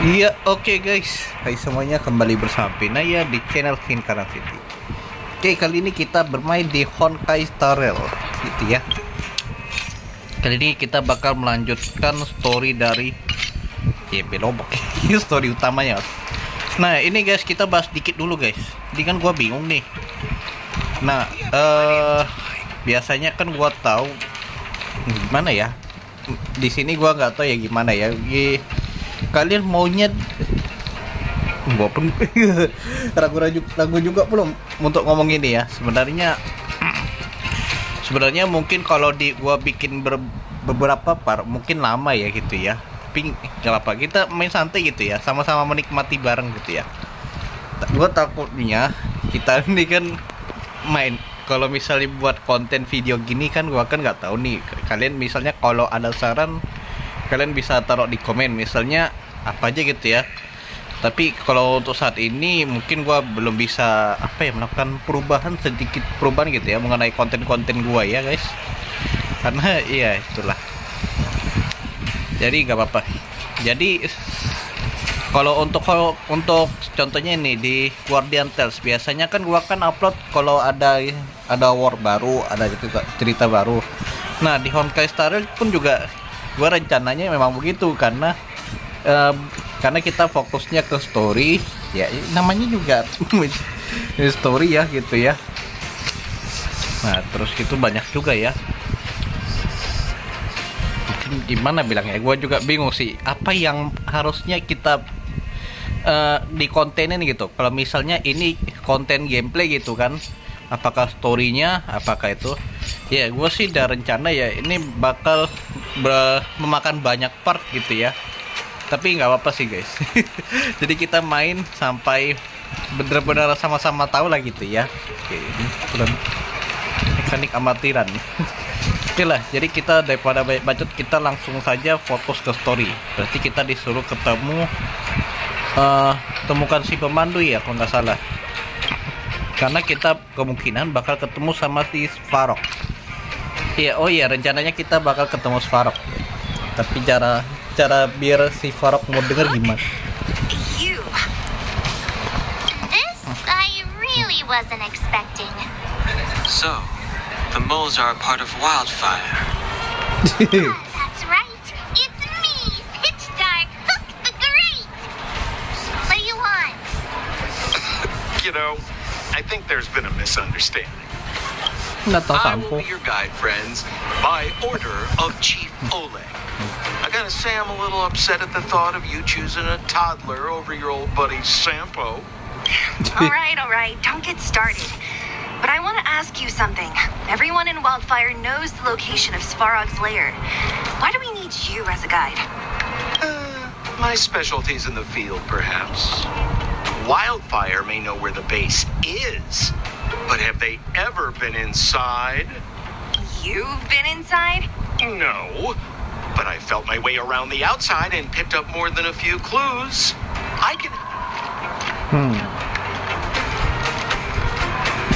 Iya, oke guys. Hai semuanya, kembali bersama Pinaya di channel Kinemaster. Oke, kali ini kita bermain di Honkai STARRAIL gitu ya. Kali ini kita bakal melanjutkan story dari belobok story utamanya. Nah, ini guys, kita bahas dikit dulu guys. Ini kan gua bingung nih. Nah, biasanya kan gua tahu gimana ya. Di sini gua nggak tahu ya gimana ya. Kalian maunya gua pun ragu juga belum untuk ngomong ini ya. Sebenarnya mungkin kalau gua bikin beberapa part mungkin lama ya gitu ya, tapi nggak apa, kita main santai gitu ya, sama-sama menikmati bareng gitu ya. Gua takutnya kita ini kan main, kalau misalnya buat konten video gini kan gua kan nggak tahu nih. Kalian misalnya kalau ada saran, kalian bisa taruh di komen misalnya apa aja gitu ya. Tapi kalau untuk saat ini mungkin gua belum bisa melakukan sedikit perubahan gitu ya mengenai konten-konten gua ya guys, karena iya itulah. Jadi nggak apa-apa. Jadi kalau untuk contohnya ini di Guardian Tales, biasanya kan gua kan upload kalau ada war baru, ada cerita baru. Nah, di Honkai STARRAIL pun juga gua rencananya memang begitu, karena kita fokusnya ke story ya, namanya juga story ya gitu ya. Nah, terus itu banyak juga ya, mungkin gimana bilangnya, gua juga bingung sih apa yang harusnya kita di kontenin gitu. Kalau misalnya ini konten gameplay gitu kan, apakah storynya, apakah itu ya, gue sih udah rencana ya ini bakal memakan banyak part gitu ya, tapi nggak apa-apa sih guys. Jadi kita main sampai bener-bener sama-sama tahu lah gitu ya. Oke, ini bukan mekanik amatiran. Oke lah, jadi kita daripada banyak bacot, kita langsung saja fokus ke story. Berarti kita disuruh temukan si pemandu ya kalau nggak salah, karena kita kemungkinan bakal ketemu sama si Svarog. Iya, oh iya, rencananya kita bakal ketemu Svarog ya. Tapi cara biar si Svarog mau denger gimana? This I really wasn't expecting. So, the moles are a part of wildfire. That's right. It's me, Pitch Dark, Hook the Great. What do you want? You know, I think there's been a misunderstanding. Nggak tahu I sampo. will be your guide, friends, by order of Chief Oleg. I gotta say I'm a little upset at the thought of you choosing a toddler over your old buddy Sampo. All right, don't get started. But I want to ask you something. Everyone in Wildfire knows the location of Svarog's lair. Why do we need you as a guide? My specialty's in the field, perhaps. Wildfire may know where the base is, but have they ever been inside? You've been inside? No, but I felt my way around the outside and picked up more than a few clues. I can...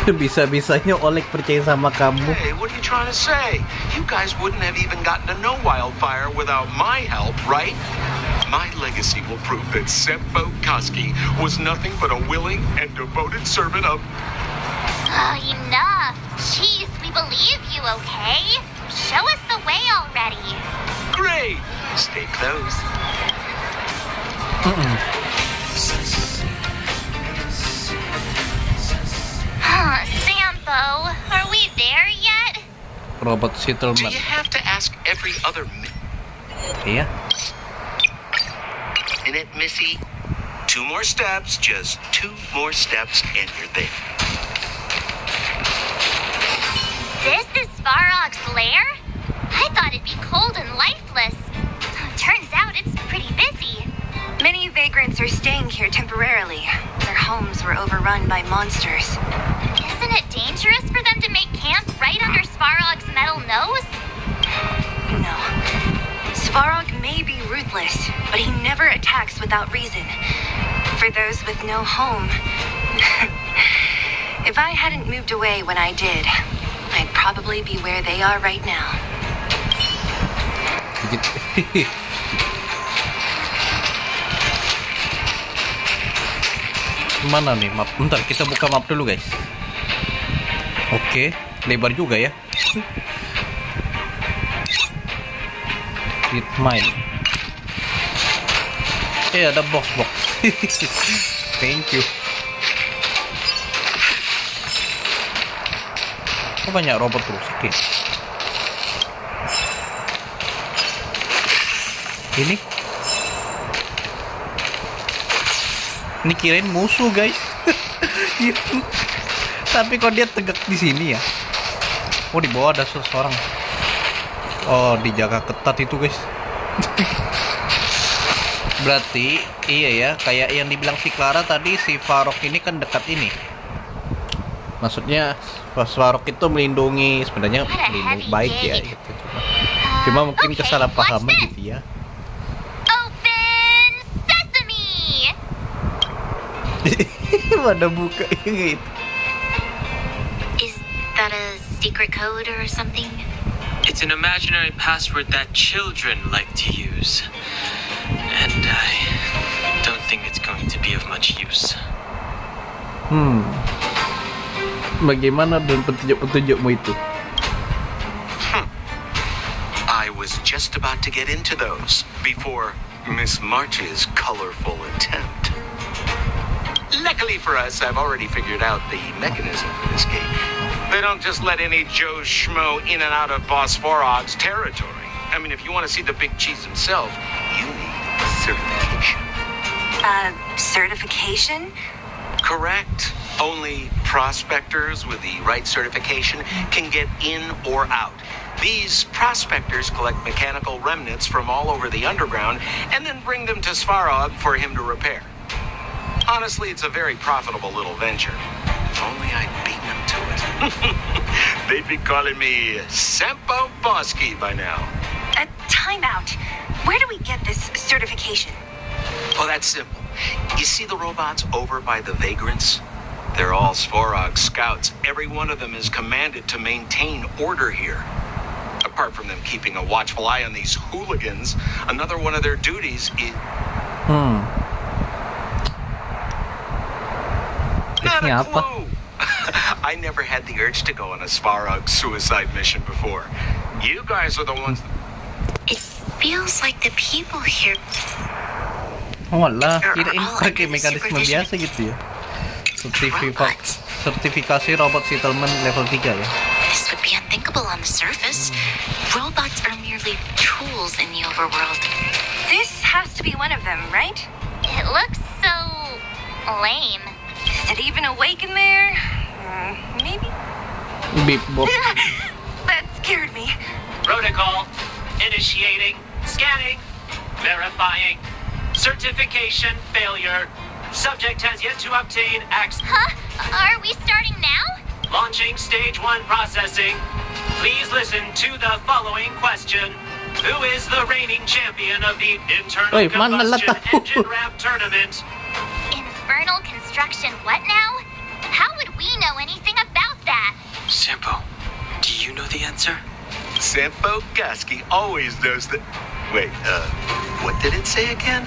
Bisa-bisanya Oleg percaya sama kamu. Hey, what are you trying to say? You guys wouldn't have even gotten to know Wildfire without my help, right? My legacy will prove that Sempo Koski was nothing but a willing and devoted servant of... Oh, enough. Jeez, we believe you, okay? Show us the way already. Great! Stay close. Sampo, are we there yet? Robot Do settlement. you have to ask every other Iya. minute, Missy? 2 more steps, just 2 more steps, and you're there. This is Svarog's lair? I thought it'd be cold and lifeless. Turns out it's pretty busy. Many vagrants are staying here temporarily. Their homes were overrun by monsters. Isn't it dangerous for them to make camp right under Svarog's metal nose? No. Svarog may be ruthless, but he never attacks without reason. For those with no home, if I hadn't moved away when I did, I'd probably be where they are right now. Mana nih map? Bentar, kita buka map dulu guys. Oke, lebar juga ya. Hit mine. Ada box. Thank you. Kok banyak robot rusak ya? Ini kirain musuh guys. Tapi kok dia tegak di sini ya? Oh, di bawah ada seseorang. Oh, dijaga ketat itu guys. Berarti iya ya, kayak yang dibilang si Clara tadi, si Farok ini kan dekat ini. Maksudnya Farok itu melindungi, sebenarnya melindungi baik ya gitu. Cuma mungkin kesalahpahaman gitu ya. Open sesame. Ada buka gitu. Is that a secret code or something? It's an imaginary password that children like to use. And I don't think it's going to be of much use. Bagaimana dan petunjuk-petunjukmu itu? I was just about to get into those before Miss March's colorful attempt. Luckily for us, I've already figured out the mechanism for this game. They don't just let any Joe Schmo in and out of Boss Farog's territory. I mean, if you want to see the big cheese himself, you need certification. Certification? Correct. Only prospectors with the right certification can get in or out. These prospectors collect mechanical remnants from all over the underground and then bring them to Svarog for him to repair. Honestly, it's a very profitable little venture. If only I'd beaten them to it. They'd be calling me Sempo Bosky by now. Time out. Where do we get this certification? Oh, that's simple. You see the robots over by the vagrants? They're all Svarog scouts. Every one of them is commanded to maintain order here. Apart from them keeping a watchful eye on these hooligans, another one of their duties is... Not a clue. I never had the urge to go on a Svarog suicide mission before. You guys are the ones... It feels like the people here. Walah, kirain pakai mekanisme biasa gitu ya. Sertifikasi robot settlement level 3 ya. This would be unthinkable on the surface. Robots are merely tools in the overworld. This has to be one of them, right? It looks so lame. Is it even awake in there? Maybe? Beep bop. That scared me. Protocol. Initiating. Scanning. Verifying. Certification failure. Subject has yet to obtain access. Huh? Are we starting now? Launching stage 1 processing. Please listen to the following question. Who is the reigning champion of the internal Oi, mana lah combustion tahu? engine ramp tournament? Infernal construction what now? How would we know anything about that? Sampo, do you know the answer? Sempo Bosky always knows that... Wait, what did it say again?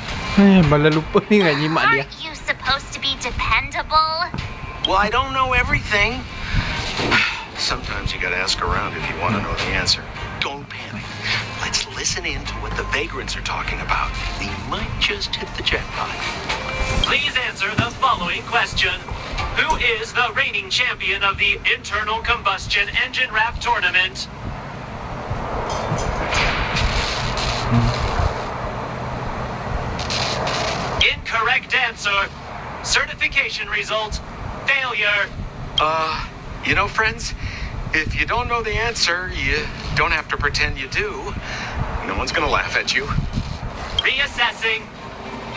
Malah lupa nih nggak nyimak dia. Aren't you supposed to be dependable? Well, I don't know everything. Sometimes you gotta ask around if you want to know the answer. Don't panic. Let's listen in to what the vagrants are talking about. We might just hit the jackpot. Please answer the following question. Who is the reigning champion of the internal combustion engine ramp tournament? Incorrect answer. Certification result. Failure. You know, friends, if you don't know the answer, you don't have to pretend you do. No one's gonna laugh at you. Reassessing.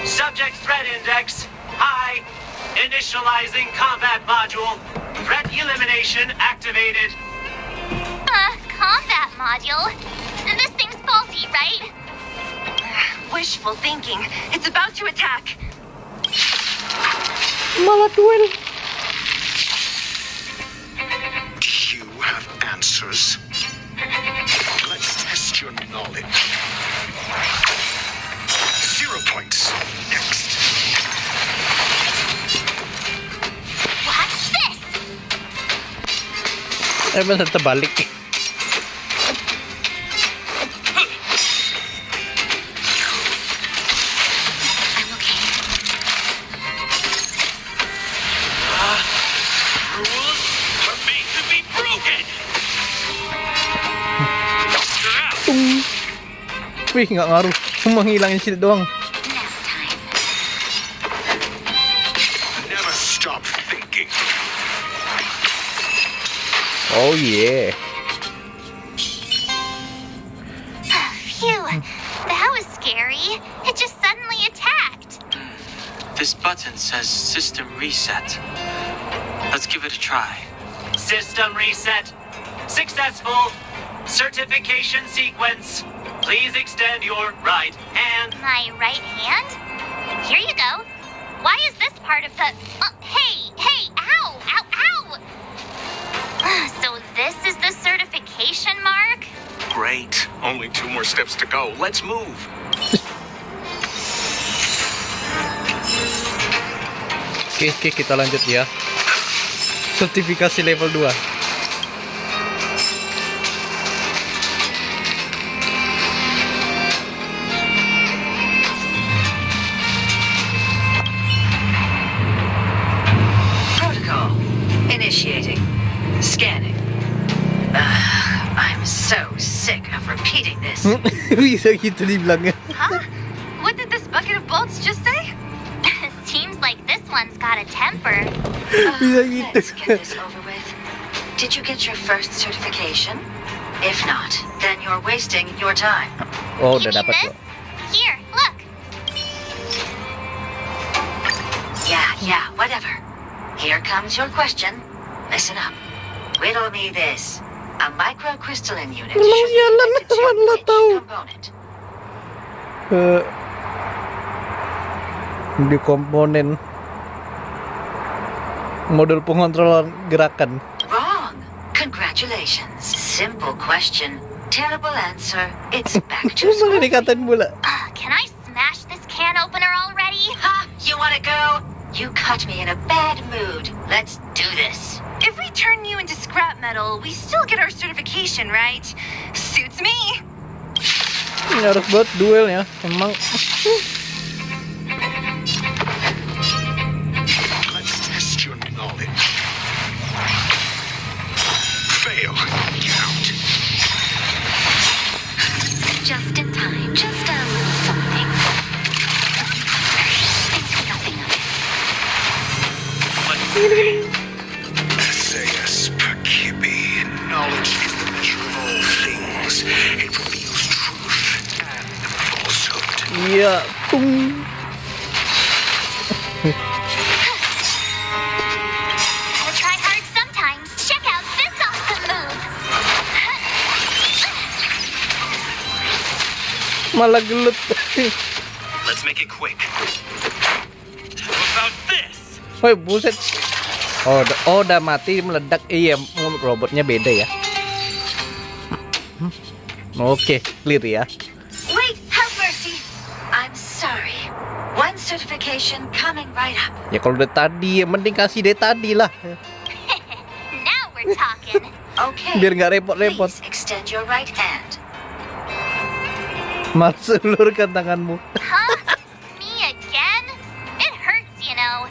Subject threat index. High. Initializing combat module. Threat elimination activated. Combat module? This thing's faulty, right? Wishful thinking. It's about to attack. Malah duel. You have answers. Let's test your knowledge. 0 points. Next. Bener terbalik. I'm okay. Rules are made to be broken. You're out. Wih, nggak ngaruh. Cuma ngilangin shield doang. Nap time. Never stop thinking. Oh yeah. Phew, that was scary. It just suddenly attacked. This button says system reset. Let's give it a try. System reset. Successful. Certification sequence. Please extend your right hand. My right hand? Here you go. Why is this part of the... hey, ow, ow, ow! So this is the certification mark? Great. Only 2 more steps to go. Let's move. Oke, kita lanjut ya. Sertifikasi level 2. Protocol. Initiating. Scanning. I'm so sick of repeating this. Bisa gitu dibilangnya. Huh? What did this bucket of bolts just say? Seems like this one's got a temper. Bisa gitu. Let's get this over with. Did you get your first certification? If not, then you're wasting your time. Oh, You udah mean dapat this? kok. Here, look. Yeah, whatever. Here comes your question. Listen up. Riddle me this. A microcrystalline unit Emang should be sialan, connected to mana which tahu. component? Di komponen modul pengontrolan gerakan. Wrong. Congratulations. Simple question. Terrible answer. It's back to Malah school. dikatain bola. Can I smash this can opener already? Ha! You wanna go? You caught me in a bad mood. Let's do this. If we turn you into scrap metal, we still get our certification, right? Suits me. Ini harus buat duel ya. Emang Let's test your knowledge. Fail. Count. Just in time. Just a little something. Think nothing of it. SAS Perkibi. Knowledge is the measure of all things. It reveals truth and falsehood. iya, tung. Gotta try hard sometimes. Check out this awesome move. Malah gelut. Let's make it quick. How about this? Woi, buset. Oh, udah mati meledak. Iya, robotnya beda ya. Oke, clear ya. Wait, have mercy. I'm sorry. One certification coming right up. Ya kalau udah tadi, mending kasih deh tadi lah. Now we're talking. Okay. Biar nggak repot-repot. Please extend your right hand. Mas, ulurkan tanganmu. Huh? Me again? It hurts, you know.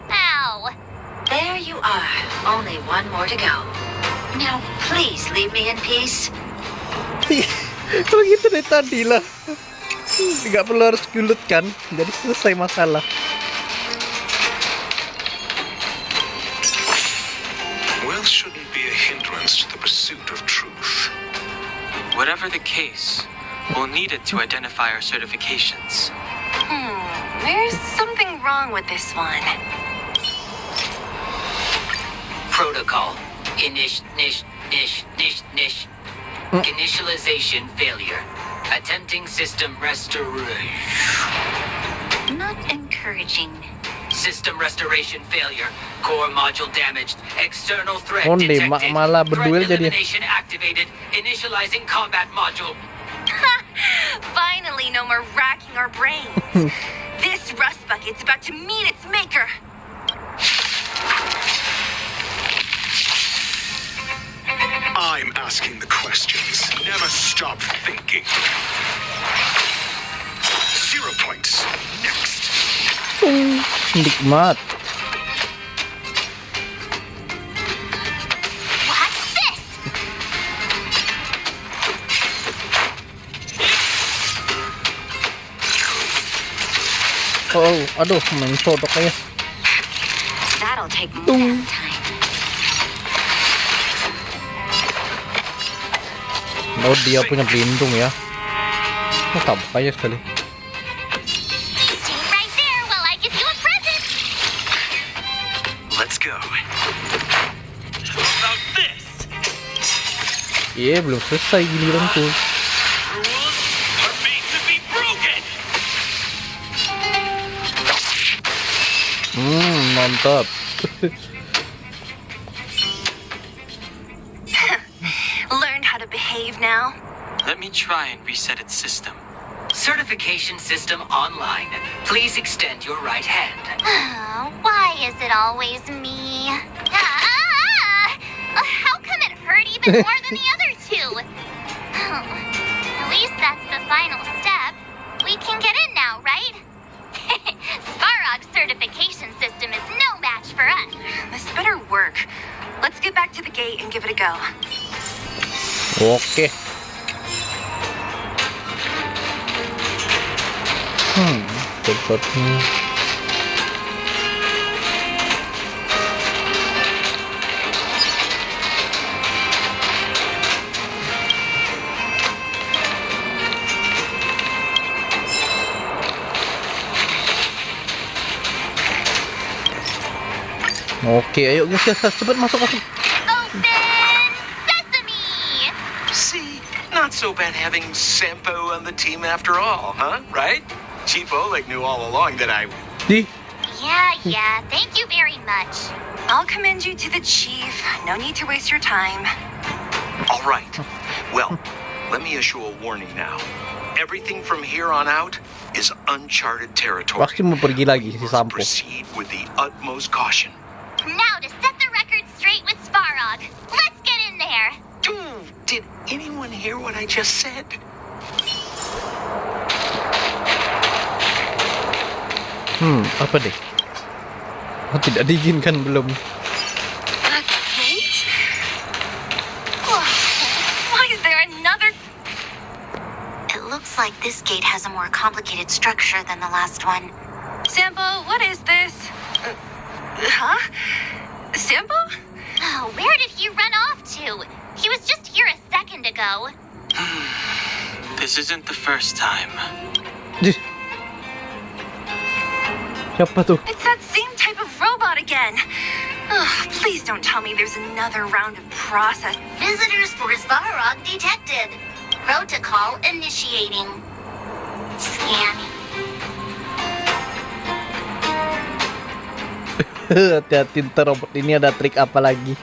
Ow. There you are. Only one more to go. Now, please leave me in peace. Kalau gitu deh tadi lah. Nggak perlu harus gelut kan. Jadi selesai masalah. Wealth shouldn't be a hindrance to the pursuit of truth. Whatever the case, we'll need it to identify our certifications. There's something wrong with this one. Protocol. Initialization failure. Attempting system restoration. Not encouraging. System restoration failure. Core module damaged. External threat Onde, detected. malah berduel Threat jadi. elimination activated. Initializing combat module. Finally, no more racking our brains. This rust bucket's about to meet its maker. I'm asking the questions. Never stop thinking. 0 points. Next. Nikmat. What's this? Oh, aduh, main sodok aja. That'll take more time. Oh, dia punya pelindung ya. Oh, tabrak aja sekali. Stay right there while I give you a present. Let's go. How about this? Iya, belum selesai giliranku. Rules are made to be broken. Mantap. Learned how to behave now? Let me try and reset its system. Certification system online. Please extend your right hand. Why is it always me? How come it hurt even more than the other two? At least that's the final step. We can get in now, right? Sparrog's certification system is no match for us. This better work. Let's get back to the gate and give it a go. Oke. Cepatnya. Oke, ayo guys, cepat masuk. Open sesame! See, not so bad having Sampo on the team after all, huh? Right? Chief Oleg knew all along that I... Di. Yeah, thank you very much. I'll commend you to the chief. No need to waste your time. All right. Well, let me issue a warning now. Everything from here on out is uncharted territory. Pasti mau pergi lagi si Must Sampo. proceed with the utmost caution. Now to set the record straight with Sparrog. Let's get in there. Did anyone hear what I just said? Apa deh? Oh, tidak diizinkan belum. A gate? Oh, why is there another? It looks like this gate has a more complicated structure than the last one. Sampo, what is this? Huh? Sampo? Oh, where did he run off to? He was just here a second ago. This isn't the first time. Siapa tuh? It's that same type of robot again. Ugh, please don't tell me there's another round of process. Visitors for Sparrog detected. Protocol initiating. Scanning. Hati-hati, ntar robot ini ada trik apa lagi?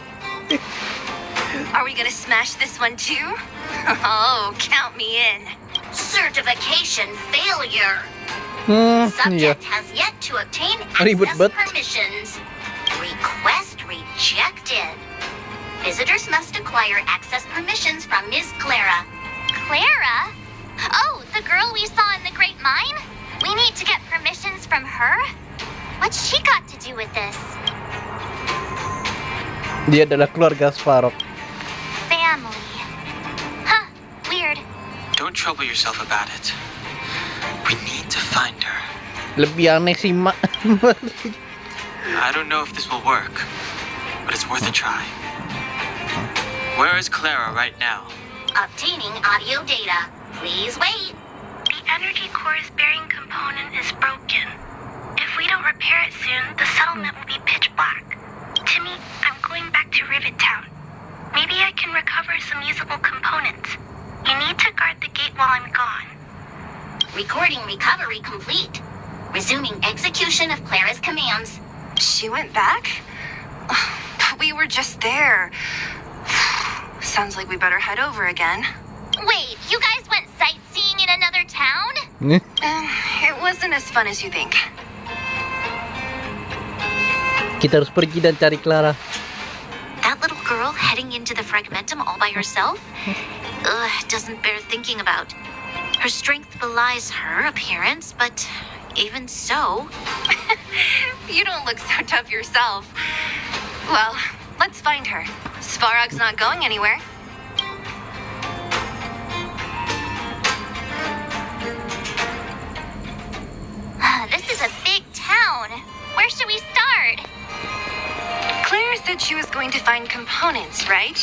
Are we gonna smash this one too? Oh, count me in. Certification failure. Iya. Subject has yet to obtain Ribet access banget. permissions. Request rejected. Visitors must acquire access permissions from Ms. Clara. Clara? Oh, the girl we saw in the Great Mine? We need to get permissions from her? What's she got to do with this? Dia adalah keluarga Sparrow. Family. Huh, weird. Don't trouble yourself about it. We need to find her. Lebih aneh sih, Mak. I don't know if this will work, but it's worth a try. Where is Clara right now? Obtaining audio data. Please wait. The energy core's bearing component is broken. If we don't repair it soon, the settlement will be pitch black. Timmy, I'm going back to Rivet Town. Maybe I can recover some usable components. You need to guard the gate while I'm gone. Recording recovery complete. Resuming execution of Clara's commands. She went back? We were just there. Sounds like we better head over again. Wait, you guys went sightseeing in another town? It wasn't as fun as you think. Kita harus pergi dan cari Clara. That little girl heading into the fragmentum all by herself? Doesn't bear thinking about. Her strength belies her appearance, but even so... You don't look so tough yourself. Well, let's find her. Svarog's not going anywhere. This is a big town. Where should we start? Clara said she was going to find components, right?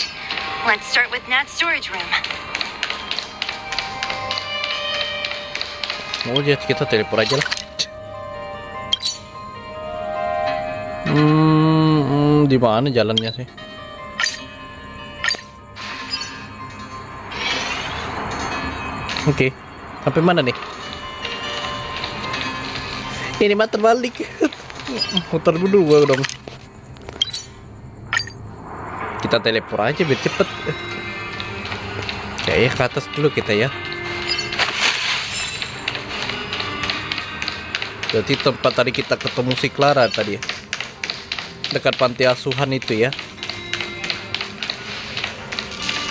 Let's start with Nat's storage room. Oh, jadi kita teleport aja lah. Di mana jalannya sih? Oke, sampai mana nih? Ini mah terbalik. Muter dulu dong. Kita teleport aja biar cepet. Kayaknya ke atas dulu kita ya. Berarti tempat tadi kita ketemu si Clara tadi ya. Dekat panti asuhan itu ya.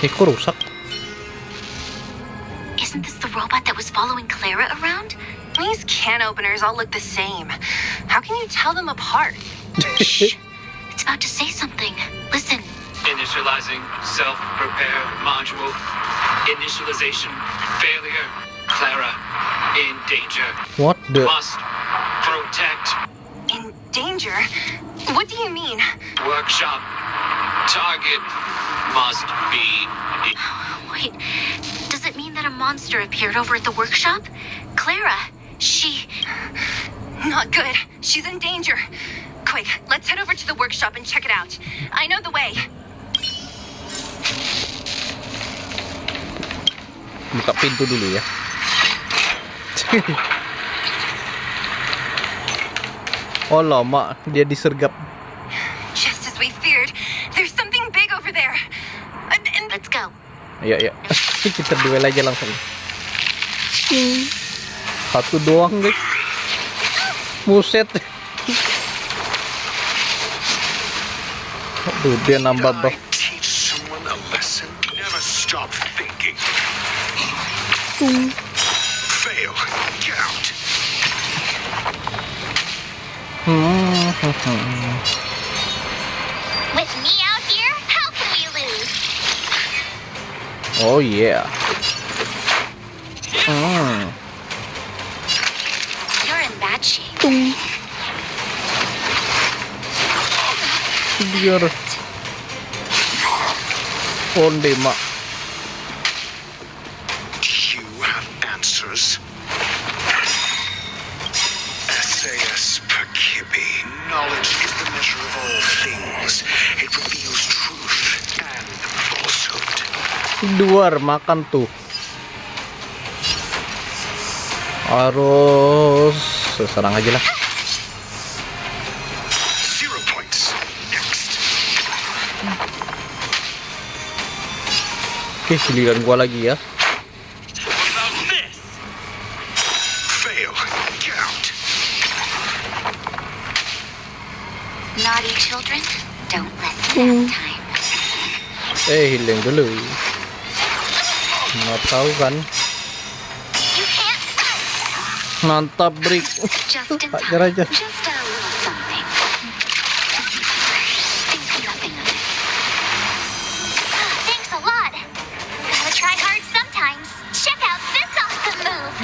Kok rusak? Isn't this the robot that was following Clara around? These can openers all look the same. How can you tell them apart? Shh. It's about to say something. Listen. Initializing self-repair module. Initialization failure. Clara in danger. What the? Must protect. In danger? What do you mean? Workshop. Target must be... Wait, does it mean that a monster appeared over at the workshop? Clara, she... Not good. She's in danger. Quick, let's head over to the workshop and check it out. I know the way. Buka pintu dulu ya. Oh lama dia disergap. Just as we feared, there's something big over there. And Let's go. Ya. Kita duel aja langsung. Satu doang guys. Buset. Aduh, dia nambah buff. Teach someone a lesson. Never stop thinking. Fail. Get out. With me out here, how can we lose? Oh yeah. You're in bad shape. Biar onde mak. You have answers. SAS per Kibbe. Knowledge is the measure of all things. It reveals truth and falsehood. Luar makan tuh. Harus serang aja lah. 0 points. Next. Oke, giliran gua lagi ya. Fail. Get out. Naughty children, don't listen next time. Healing dulu. Nggak tahu kan? You can't. Mantap, Brick. Just in Hajar time. aja. Just a little something. Think nothing of it. Thanks a lot. Gotta try hard sometimes. Check out this awesome move.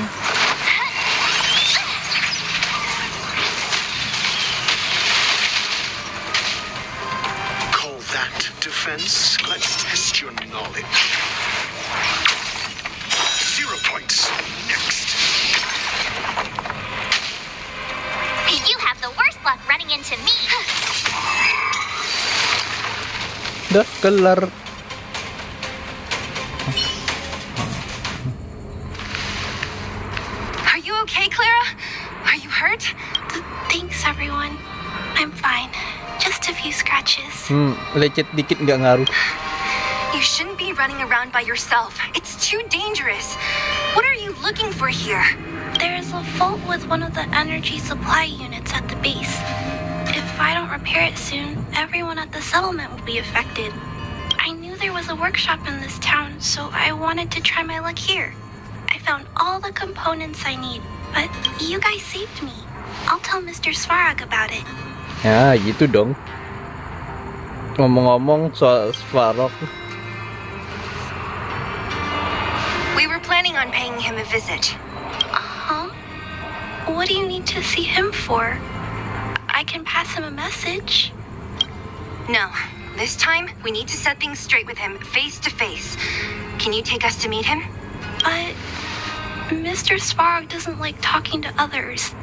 Call that defense? Let's test your knowledge. 0 points. Next. You have the worst luck running into me. Dah kelar. are you okay, Clara? Are you hurt? Thanks, everyone. I'm fine. Just a few scratches. Lecet dikit nggak ngaruh. You shouldn't be running around by yourself. It's too dangerous. What are you looking for here? There is a fault with one of the energy supply units at the base. If I don't repair it soon, everyone at the settlement will be affected. I there was a workshop in this town, so I wanted to try my luck here. I found all the components I need, but you guys saved me. I'll tell Mr. Svarog about it. Ya, gitu dong. Ngomong-ngomong soal Svarog. We were planning on paying him a visit. Huh? What do you need to see him for? I can pass him a message. No, this time we need to set things straight with him face to face. Can you take us to meet him? But Mr. Svarog doesn't like talking to others,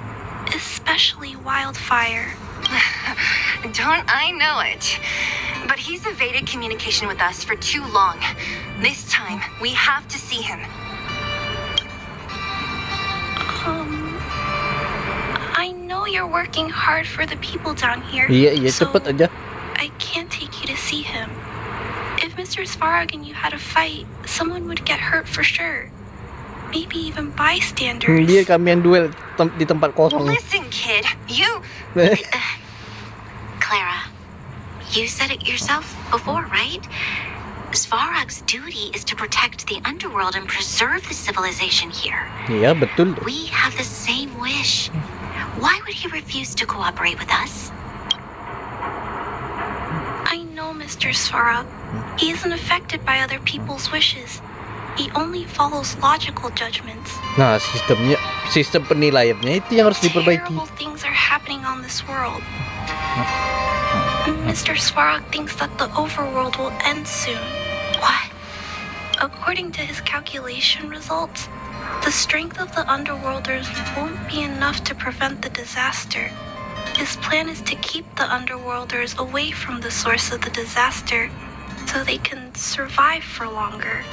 especially Wildfire. Don't I know it? But he's evaded communication with us for too long. This time, we have to see him. I know you're working hard for the people down here. Iya, so cepet aja. I can't take you to see him. If Mr. Svarog and you had a fight, someone would get hurt for sure. Maybe even bystanders. Dia kami yang duel di tempat kosong. Listen, kid, you... Clara, you said it yourself before, right? Svarog's duty is to protect the underworld and preserve the civilization here. Iya, betul. We have the same wish. Why would he refuse to cooperate with us? I know Mr. Svarog. He isn't affected by other people's wishes. He only follows logical judgments. Nah, sistem penilaiannya itu yang harus diperbaiki. Terrible things are happening on this world. Mr. Svarog thinks that the overworld will end soon. What? According to his calculation results, the strength of the underworlders won't be enough to prevent the disaster. His plan is to keep the underworlders away from the source of the disaster so they can survive for longer.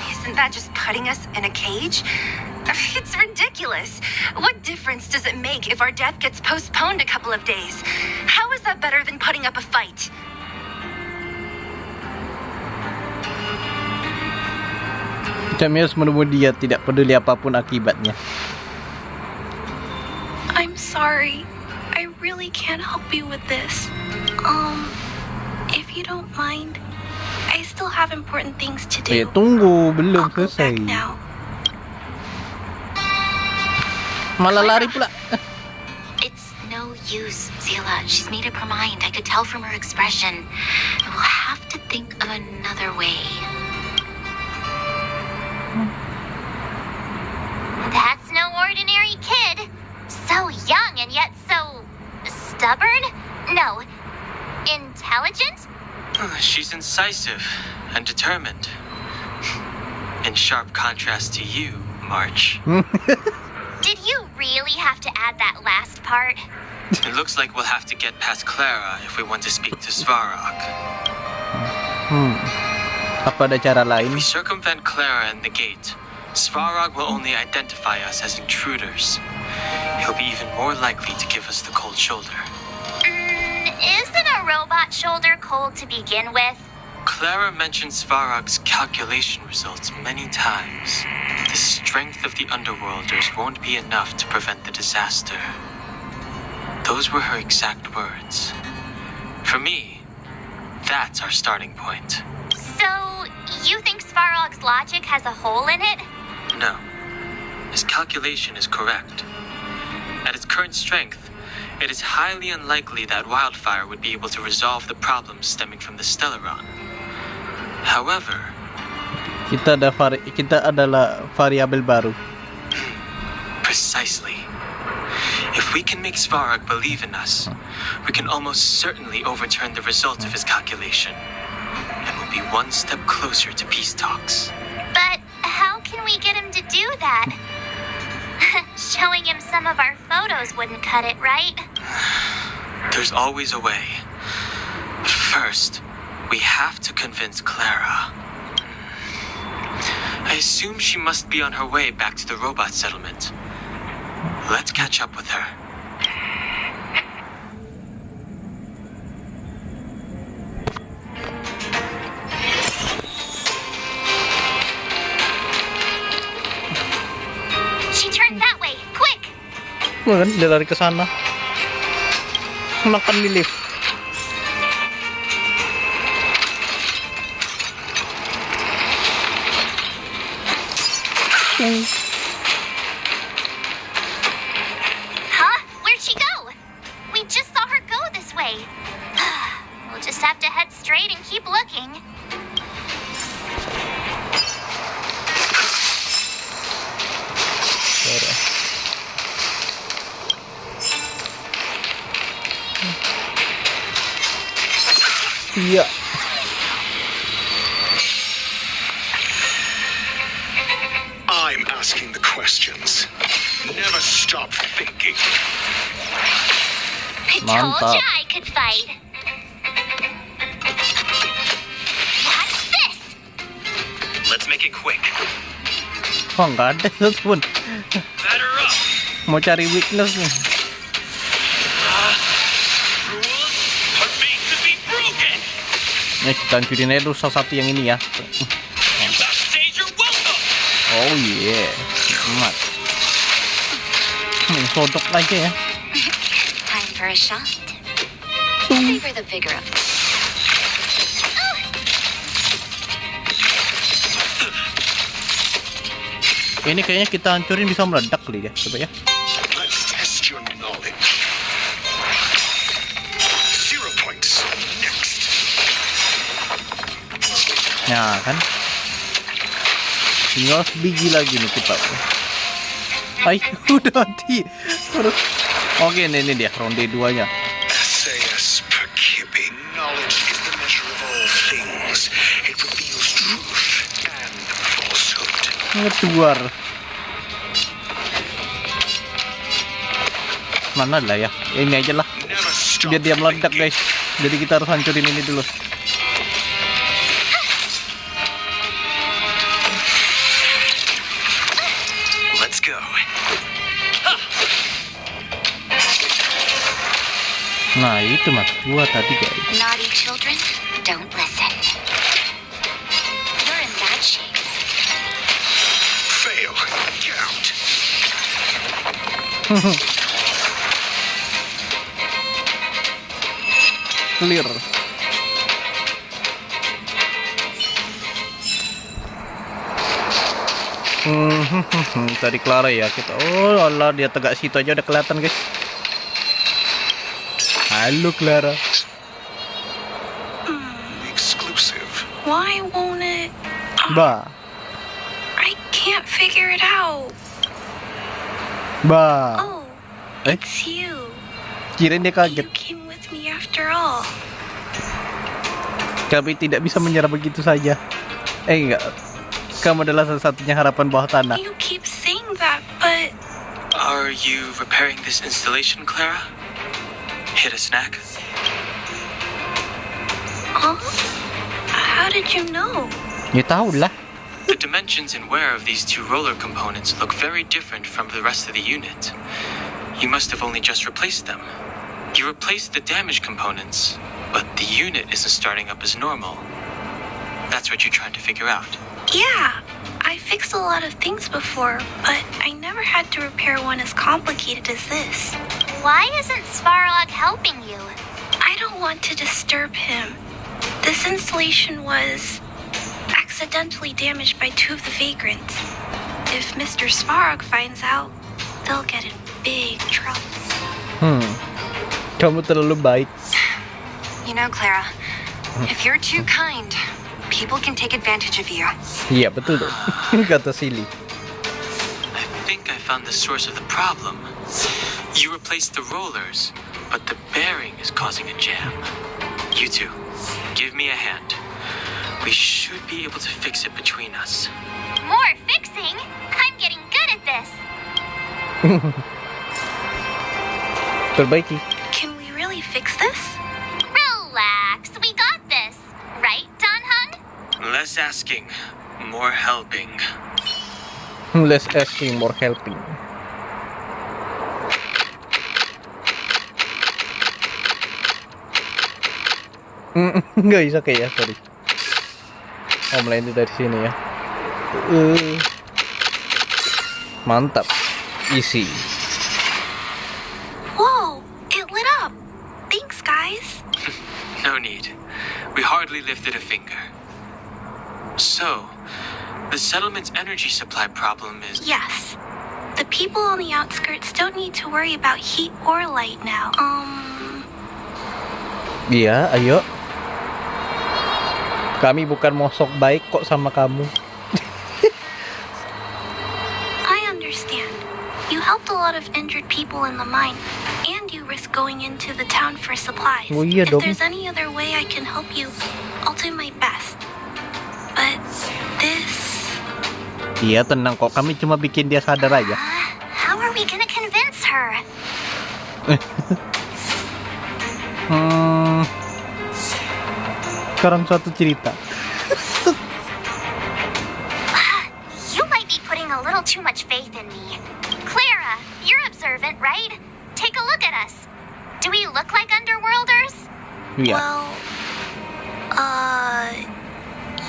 Isn't that just putting us in a cage? It's ridiculous. What difference does it make if our death gets postponed a couple of days? How is that better than putting up a fight? Kami harus menemui dia, tidak peduli apapun akibatnya. I'm sorry. I really can't help you with this. If you don't mind, I still have important things to do. Tunggu, belum I'll go selesai. back now. Malah lari pula. It's no use, Zila. She's made up her mind. I could tell from her expression. We'll have to think of another way. That's no ordinary kid. So young and yet so stubborn? No, intelligent? She's incisive and determined. In sharp contrast to you, March. Did you really have to add that last part? It looks like we'll have to get past Clara if we want to speak to Svarog. Apa ada cara lain? If we circumvent Clara and the gate, Svarog will only identify us as intruders. He'll be even more likely to give us the cold shoulder. Isn't a robot shoulder cold to begin with? Clara mentioned Svarog's calculation results many times. The strength of the underworlders won't be enough to prevent the disaster. Those were her exact words. For me, that's our starting point. So, you think Svarog's logic has a hole in it? No. His calculation is correct. At its current strength, it is highly unlikely that Wildfire would be able to resolve the problems stemming from the Stellaron. However, Kita adalah variabel baru. Precisely. If we can make Svarog believe in us, we can almost certainly overturn the result of his calculation, and we'll be one step closer to peace talks. But how can we get him to do that? Showing him some of our photos wouldn't cut it, right? There's always a way. But first, we have to convince Clara. I assume she must be on her way back to the robot settlement. Let's catch up with her. She turned that way, quick! Kan dia lari ke sana. Makan di lift. Huh? Where'd she go? We just saw her go this way. We'll just have to head straight and keep looking. Iya. I'm asking the questions. Never stop thinking. I told Mantap. you I could fight. What's this? Let's make it quick. Oh, nggak ada satupun. Batter up. Mau cari weakness nih. Rules are made to be broken. Kita hancurin aja dulu salah satu yang ini ya. Backstage, you're welcome. Oh yeah. Mat. Sodok aja ya. Time for a shot. Savor the vigor of it. Ini kayaknya kita hancurin bisa meledak kali ya. Coba ya. Let's test your knowledge. 0 points. Next. Nah kan. Tinggal sebiji lagi nih kita. Ay, udah mati. Oke, ini dia ronde 2-nya. SAS per keeping. Knowledge is the measure of all things. It reveals truth and falsehood. Ngeduar. Mana lah ya? Ini aja lah. Never stop Biar dia meledak thinking. guys. Jadi kita harus hancurin ini dulu. Let's go. Nah itu mas gua tadi guys. Naughty children, don't listen. You're in bad shape. Fail. Get out. Clear. Tadi Clara ya kita. Oh Allah, dia tegak situ aja udah kelihatan guys. Halo Clara. Exclusive. Why won't it? Ba. I can't figure it out. Ba. Oh, Eh? it's you. Kirain dia kaget. You came with me after all. Kami tidak bisa menyerah begitu saja. Enggak. Kamu adalah satu-satunya harapan bawah tanah. You keep saying that, but Are you repairing this installation, Clara? Hit a snack? huh? How did you know? Ya tahu lah. The dimensions and wear of these two roller components look very different from the rest of the unit. You must have only just replaced them. You replaced the damaged components, but the unit isn't starting up as normal. That's what you're trying to figure out. Yeah, I fixed a lot of things before, but I never had to repair one as complicated as this. Why isn't Svarog helping you? I don't want to disturb him. This installation was accidentally damaged by 2 of the vagrants. If Mr. Svarog finds out, they'll get in big trouble. Kamu terlalu baik. You know, Clara, if you're too kind, people can take advantage of you. Iya betul dong. Kata Silly. I think I found the source of the problem. You replaced the rollers, but the bearing is causing a jam. You two, give me a hand. We should be able to fix it between us. More fixing? I'm getting good at this. Perbaiki. Can we really fix this? Relax, we got this. Right, Danhun? Less asking, more helping. Less asking, more helping. Nggak bisa kayak ya, sorry. Oh, melanjut dari sini ya. Mantap. Easy. Whoa, it lit up. Thanks, guys. No need. We hardly lifted a finger. So, The settlement's energy supply problem is... Yes. The people on the outskirts don't need to worry about heat or light now. Iya, ayo. Kami bukan mau sok baik kok sama kamu. I understand. You helped a lot of injured people in the mine, and you risked going into the town for supplies. Oh iya If dong. there's any other way I can help you, I'll do my best. But this... Iya, tenang kok. Kami cuma bikin dia sadar aja. How are we gonna convince her? Sekarang suatu cerita. You might be putting a little too much faith in me. Clara, you're observant, right? Take a look at us. Do we look like underworlders? Iya. Well,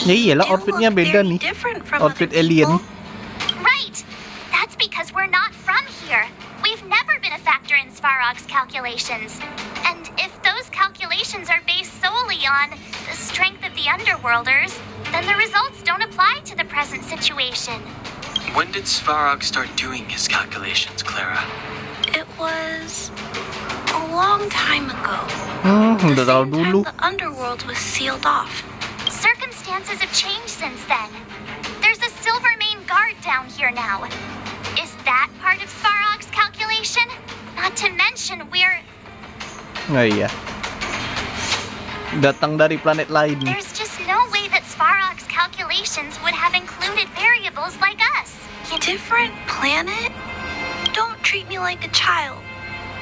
Ya iyalah, you outfitnya look beda very nih. different from Outfit other alien. people. Right. That's because we're not from here. We've never been a factor in Svarog's calculations. And if those calculations are based solely on the strength of the underworlders, then the results don't apply to the present situation. When did Svarog start doing his calculations, Clara? It was a long time ago. Udah The tahu same dulu. time the underworld was sealed off. Circumstances have changed since then. There's a silver main guard down here now. Is that part of Svarog's calculation? Not to mention we're... Nah, iya. Datang dari planet lain. There's just no way that Svarog's calculations would have included variables like us. Different planet? Don't treat me like a child.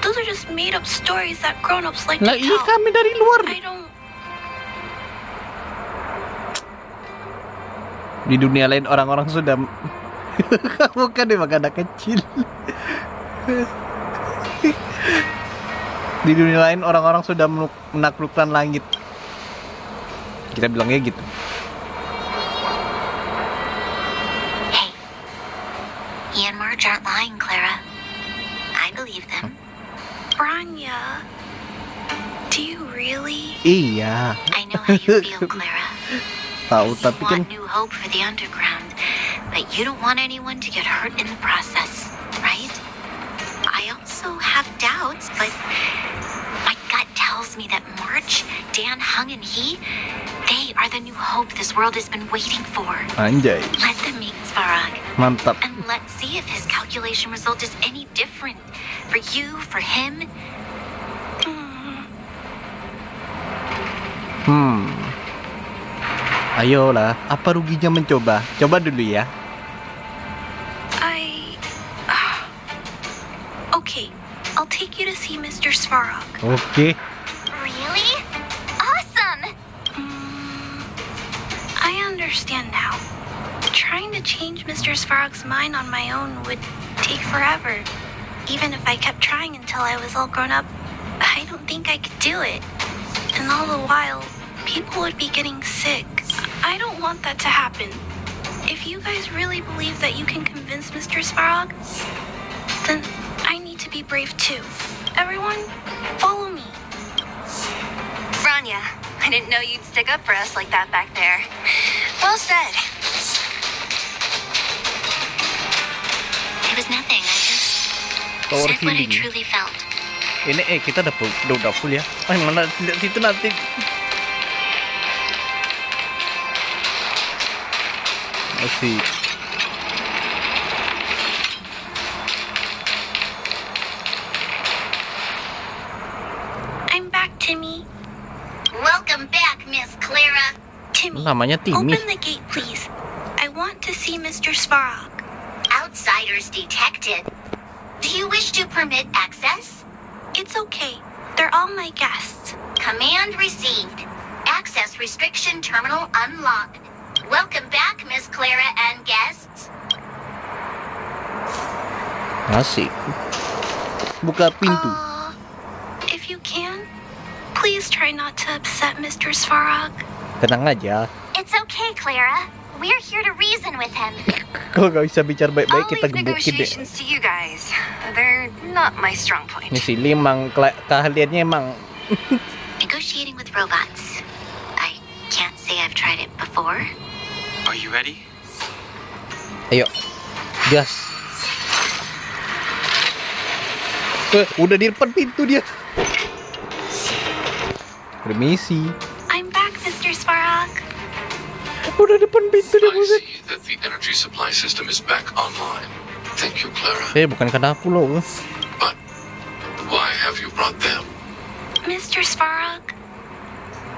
Those are just made-up stories that grown-ups like Lah to iya, tell. kami dari luar. I don't... Di dunia lain orang-orang sudah kamu kan emang anak kecil. Di dunia lain orang-orang sudah menaklukkan langit. Kita bilangnya gitu. Hey, he and Marge aren't lying, Clara. I believe them. Branya, do you really? Iya. I know how you feel, Clara. Tahu, You tapi kan want new hope for the underground, but you don't want anyone to get hurt in the process, right? I also have doubts, but my gut tells me that March, Dan, Hung, and he, they are the new hope this world has been waiting for. anjay. Let them meet Svarog, Mantap. and let's see if his calculation result is any different for you, for him. Ayolah, apa ruginya mencoba? Coba dulu ya. Okay, I'll take you to see Mr. Svarog. Oke. Really? Awesome! I understand now. Trying to change Mr. Svarog's mind on my own would take forever. Even if I kept trying until I was all grown up, I don't think I could do it. And all the while, people would be getting sick. I don't want that to happen. If you guys really believe that you can convince Mr. Svarog, then I need to be brave too. Everyone, follow me. Branya, I didn't know you'd stick up for us like that back there. Well said. It was nothing. I just Power said what I healing. truly felt. Ini kita udah full ya. Mana lihat situ nanti. Masih. I'm back, Timmy. Welcome back, Miss Clara. Timmy, Namanya Timmy. open the gate, please. I want to see Mr. Svarog. Outsiders detected. Do you wish to permit access? It's okay. They're all my guests. Command received. Access restriction terminal unlocked. Welcome back, Miss Clara and guests. Asik. Buka pintu. If you can, please try not to upset Mr. Svarog. Tenang aja. It's okay, Clara. We're here to reason with him. Kalau gak bisa bicara baik-baik I'll kita leave gebukin deh. negotiations to you guys. They're not my strong point. Ini si Limang keahliannya emang. Negotiating with robots. I can't say I've tried it before. Are you ready? Ayo, gas. Udah di depan pintu dia. Permisi. I'm back, Mr. Svarog. Udah depan pintu dia, I buset. see that the energy supply system is back online. Thank you, Clara. Bukan karena aku loh. But why have you brought them? Mr. Svarog,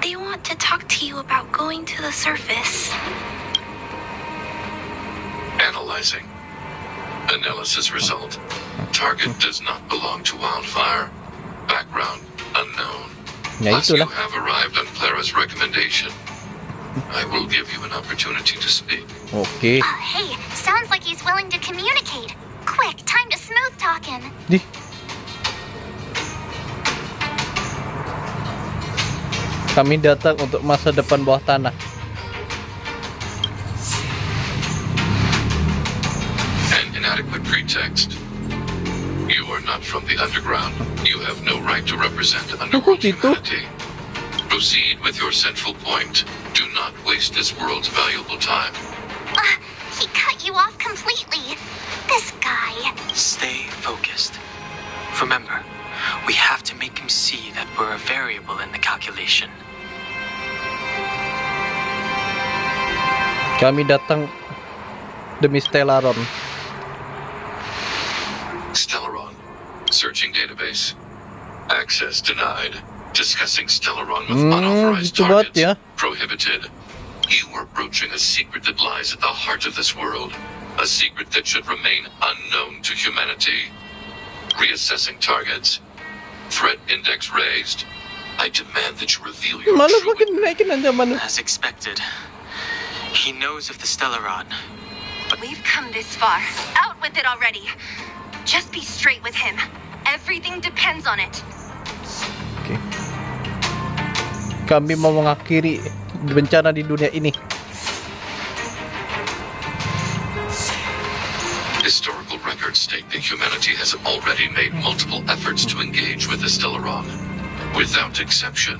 they want to talk to you about going to the surface. Analyzing. Analysis result. Target does not belong to Wildfire. Background unknown. Ya As you itulah. have arrived on Clara's recommendation, I will give you an opportunity to speak. Oke. Hey, sounds like he's willing to communicate. Quick, time to smooth talk him. Di. Kami datang untuk masa depan bawah tanah. An inadequate pretext. You are not from the underground. You have no right to represent underworld Gitu. humanity. Proceed with your central point. Do not waste this world's valuable time. He cut you off completely. This guy. Stay focused. Remember, we have to make him see that we're a variable in the calculation. Kami datang demi Stellaron. Stellaron. Searching database. Access denied. Discussing Stellaron with unauthorized gitu banget targets. ya. Prohibited. You are broaching a secret that lies at the heart of this world. A secret that should remain unknown to humanity. Reassessing targets. Threat index raised. I demand that you reveal your Malah true makin naikin ancaman. As expected, he knows of the Stellaron. We've come this far. Out with it already. Just be straight with him. Everything depends on it. Oke. Kami mau mengakhiri bencana di dunia ini. Historical records state that humanity has already made multiple efforts to engage with the Stellaron. Without exception,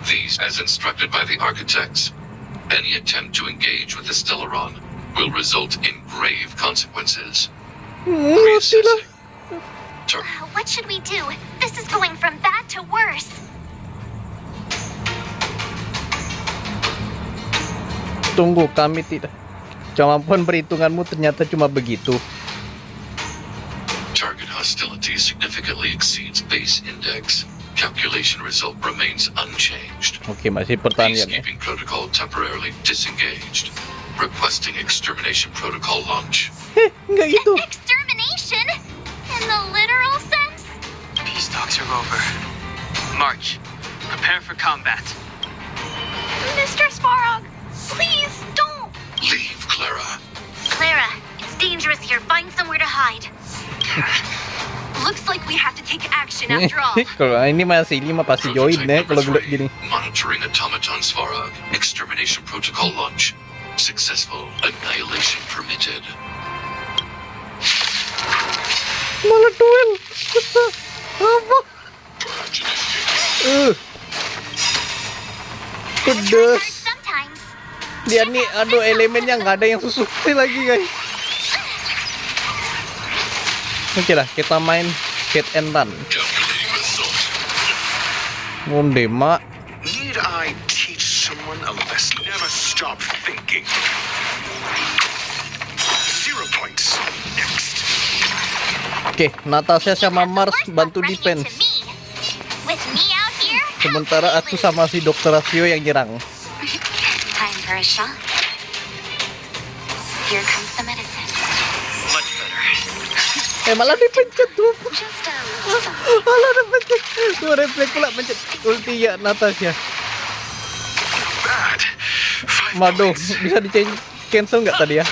these as instructed by the architects. Any attempt to engage with the Stellaron will result in grave consequences. Reassessing. What should we do? This is going from bad to worse. Tunggu, kami tidak. Kemampuan perhitunganmu ternyata cuma begitu. Target hostility significantly exceeds base index. Calculation result remains unchanged. Oke, masih pertanian ya. Peacekeeping protocol temporarily disengaged. Requesting extermination protocol launch. Enggak gitu. Extermination? In the literal sense? Peace talks are over. March. Prepare for combat. Mr. Svarog, please don't. Leave, Clara. Clara, it's dangerous here. Find somewhere to hide. Looks like we have to take action after all. Kalau ini masih 5 pasti join deh kalau gelap gini. Monitoring automaton Svarog. Extermination protocol launch. Successful. Annihilation permitted. Malah duel. Apa? Purge initiated. Pedes. Sometimes. Dia nih aduh elemennya nggak ada yang sesuai lagi guys. Oke lah, kita main hit and run. Calculating result. Ngonde mak. Need I teach someone a lesson? Never stop thinking. 0 points. Next. Oke, Natasha sama Mars bantu Running defense. into me. With me out here? Sementara aku sama si Dr. Rasio yang nyerang. Time for a shot. Here comes the medicine. Much better. Malah dipencet tuh. Just a little something. Malah dipencet. Dua refleks pula pencet ulti ya Natasha. Bad. 5 Waduh, points. bisa di cancel nggak tadi ya?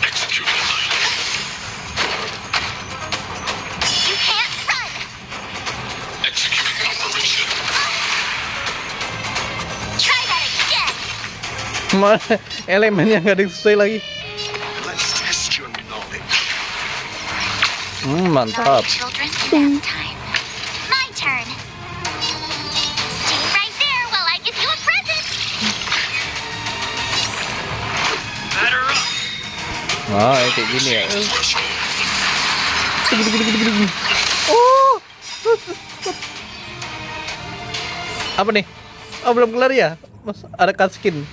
Executing annihilation. You can't run. Executing operation. Try that again. Malah elemennya nggak ada yang sesuai lagi. Let's test your knowledge. Mantap. Naughty children, nap time. My turn. Stay right there while I give you a present. Batter up. Ah, kayak gini ya. Oh. Apa nih? Oh, belum kelar ya? Mas, ada cutscene.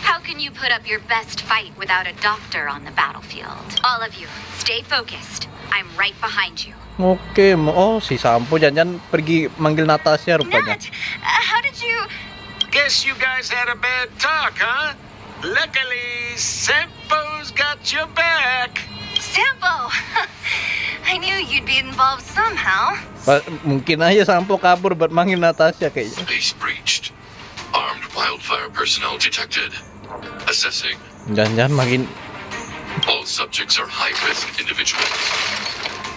How can you put up your best fight without a doctor on the battlefield? All of you, stay focused. I'm right behind you. Oke, oh si Sampo jangan pergi manggil Natasha rupanya. Nat, how did you... Guess you guys had a bad talk, huh? Luckily, Sempo's got your back. Sampo! I knew you'd be involved somehow. Mungkin aja Sampo kabur buat manggil Natasha kayaknya. Base breached. Armed wildfire personnel detected. Assessing. Jangan makin. All subjects are high-risk individuals.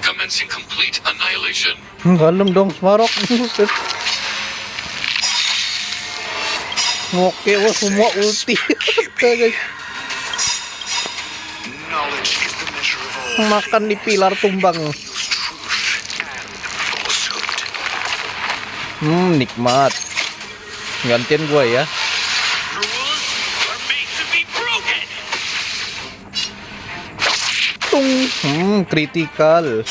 Commencing complete annihilation. Kalem dong, Smarok. Oke, wah semua ulti. Guys. Knowledge is the measure of all. Makan di pilar tumbang. Nikmat. Gantian gua ya. Critical.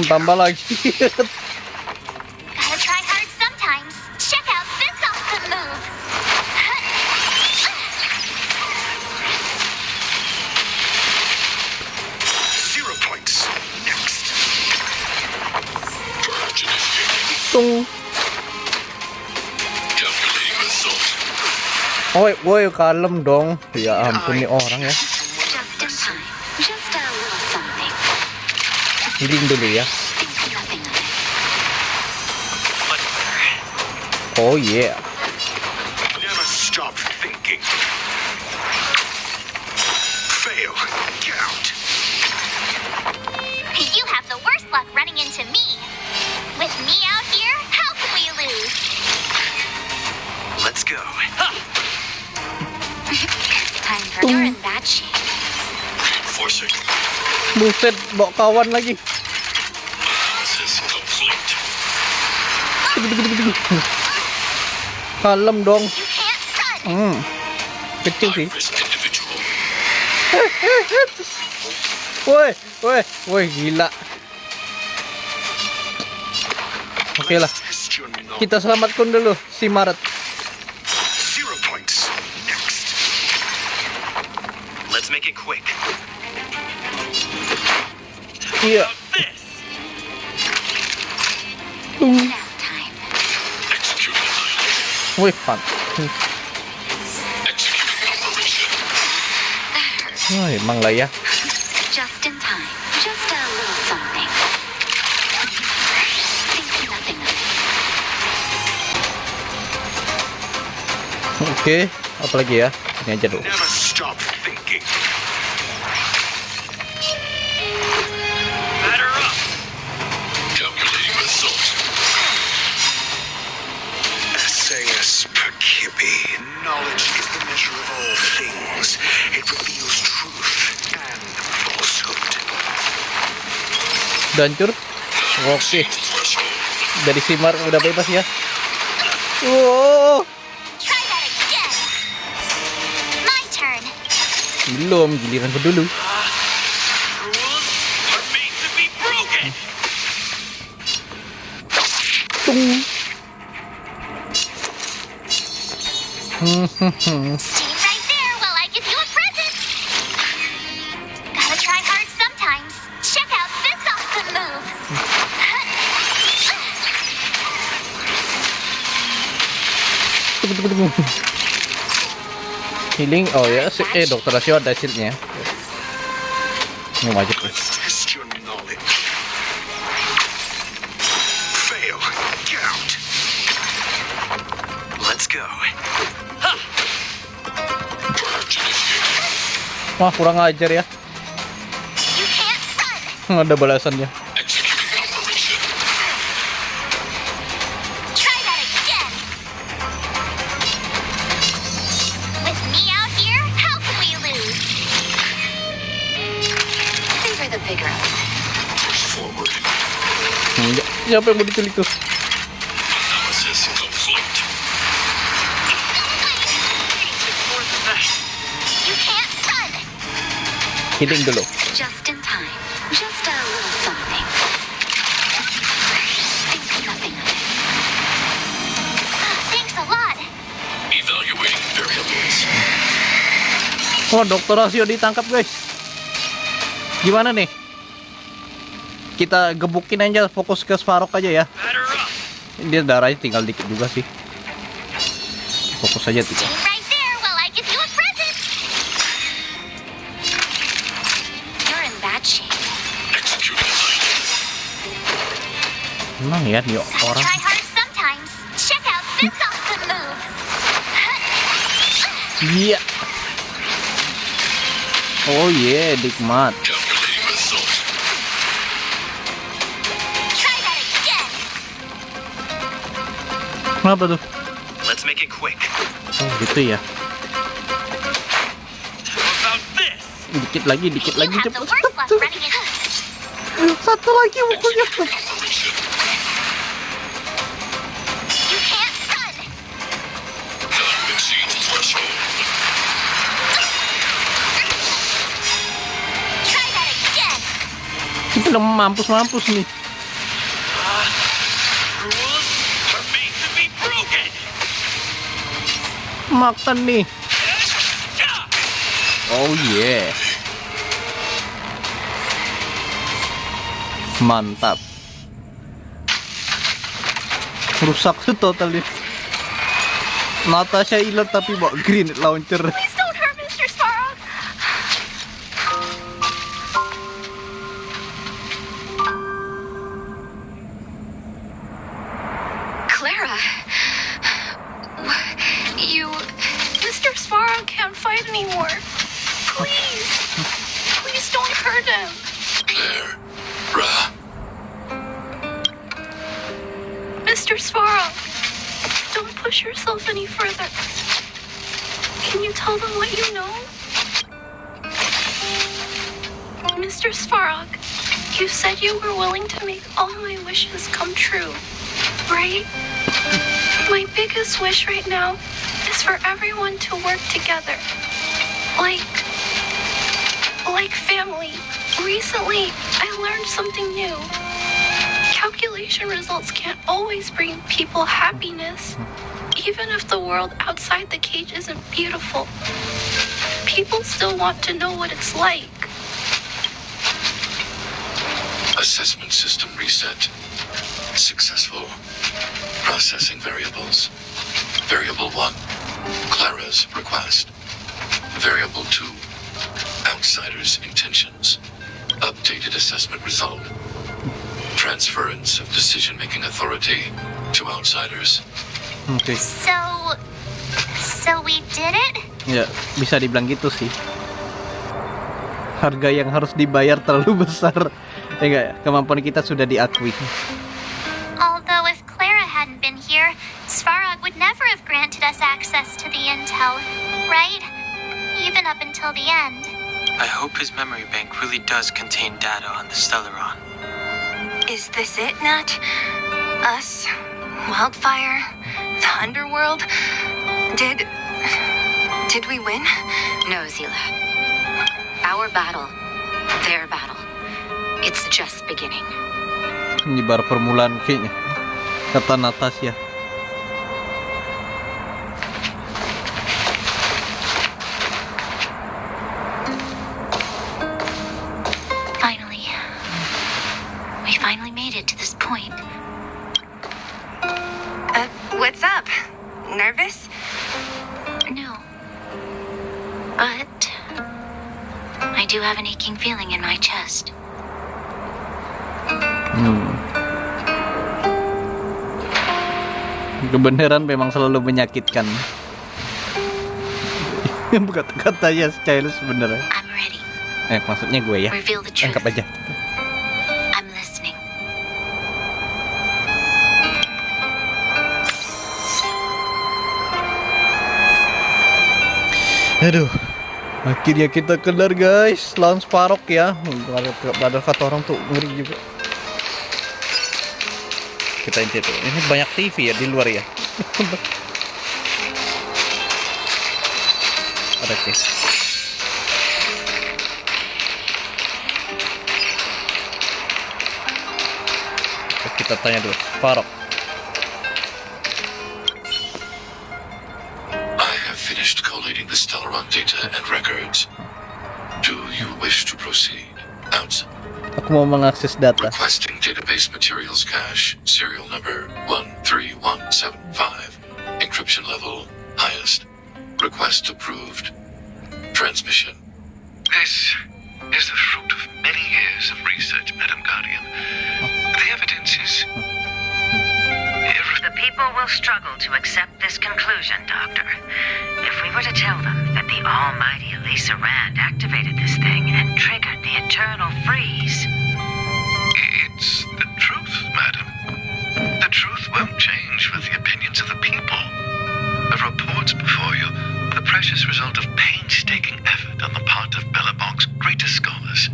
Tambah lagi. Gotta try hard sometimes. Check out this awesome move. 0 points. Next. Calculating assault. Woi, kalem dong. Ya ampun nih orang ya. Just in time. Just a little something. Healing dulu ya. Think nothing of it. Oh yeah. Never stop thinking. Fail. Count. You have the worst luck running into me. With me out here, how can we lose? Let's go. Time for you're in bad shape. Reinforcing. Buset, bawa kawan lagi. Analysis complete. Kalem dong. You can't run. Kecil sih. High-risk individual. Woi, gila. Oke lah, Test your knowledge. kita selamatkan dulu si Maret. 0 points. Next. Let's make it quick. Iya. Nap time. Execute annihilation. Woi, pan. Executing operation. Wah, emang lah ya. Just in time. Just a little something. Think nothing of it. Oke, apa lagi ya? Ini aja dulu. Never stop thinking. Batter up. Calculating assault. SAS Perkibi. Knowledge is the measure of all things. It reveals truth and falsehood. Udah hancur. Oke, Threshold. dari si Maret udah bebas ya. Wow, Try that again. My turn. belum giliran gue dulu. Rules are made to be broken. Stand right there while I give you a present. Gotta try hard sometimes. Check out this awesome move. Healing, oh ya, Dokter Rasio ada shieldnya. Ini wajib nih. Let's test your knowledge. Fail. Count. Let's go. Purge initiated. Wah, kurang ajar ya. You can't run. Ada balasannya. Executing operation. Try that again. With me out here, how can we lose? Savor the bigger element. Push forward. Siapa yang mau diculik tuh? Analysis complete. Healing dulu. Just in time. Just a little something. Think nothing of it. Thanks a lot. Evaluating variables. Oh, Dr. Rasio ditangkap, guys. Gimana nih? Kita gebukin aja, fokus ke Svarog aja ya. Dia darahnya tinggal dikit juga sih. Fokus aja tiga. Stay right there while I give you a present. You're in bad shape. Executing assignment. Emang ya nih orang. Try hard sometimes. Check out this awesome move. Iya. Oh yeah, nikmat. Calculating result. Try that again. Kenapa tuh? Let's make it quick. Oh gitu ya. How about this? Dikit lagi You cepet. have the worst luck running into. Satu lagi mukulnya. Operation. You can't run. Time exceeds threshold. Try that again. Kita udah mampus nih. Rules are made to be broken. Makan nih. Oh yeah. Mantap. Rusak tuh totalnya. Natasha hilang tapi bawa grenade launcher. Please don't hurt Mr. Svarog. Clara. Mr. Svarog can't fight anymore. Please. Please don't hurt him. Clara. Mr. Svarog, don't push yourself any further. Can you tell them what you know? Mr. Svarog, you said you were willing to make all my wishes come true, right? My biggest wish right now is for everyone to work together. Like family. Recently, I learned something new. Calculation results can't always bring people happiness. Even if the world outside the cage isn't beautiful, people still want to know what it's like. Assessment system reset. Successful. Processing variables. Variable 1, Clara's request. Variable 2, outsider's intentions. Updated assessment result. Transference of decision-making authority to outsiders. Oke. So we did it? Ya, bisa dibilang gitu sih. Harga yang harus dibayar terlalu besar. Enggak ya, kemampuan kita sudah diakui. Although if Clara hadn't been here, Svarog would never have granted us access to the intel, right? Even up until the end. I hope his memory bank really does contain data on the Stellaron. Is this it, Nat? Us? Wildfire? The underworld? Did we win? No, Zila. Our battle, their battle. It's just beginning. Ini baru permulaan kayaknya. Kata Natasha. We finally made it to this point. What's up? Nervous? No. But I do have an aching feeling in my chest. Kebenaran memang selalu menyakitkan. Kata-katanya childish bener. I'm ready. Maksudnya gue ya. Reveal the truth. Angkap aja. I'm listening. Aduh. Akhirnya kita kelar guys. Lawan Svarog ya. Ada kata orang tuh ngeri juga. Kita intip. Ini banyak TV ya di luar ya. Ada case. kita tanya dulu. Farok. I have finished collating the Stellaron data and records. Do you wish to proceed? Out. Aku mau mengakses data. Requesting database materials cache, serial number 13175. Encryption level highest. Request approved. Transmission. This is the fruit of many years of research, Madam Guardian. The evidence is... The people will struggle to accept this conclusion, Doctor. If we were to tell them that the almighty Elisa Rand activated this thing and triggered the eternal freeze... It's the truth, Madam. The truth won't change with the opinions of the people. The reports before you are the precious result of painstaking effort on the part of Bellabong's greatest scholars.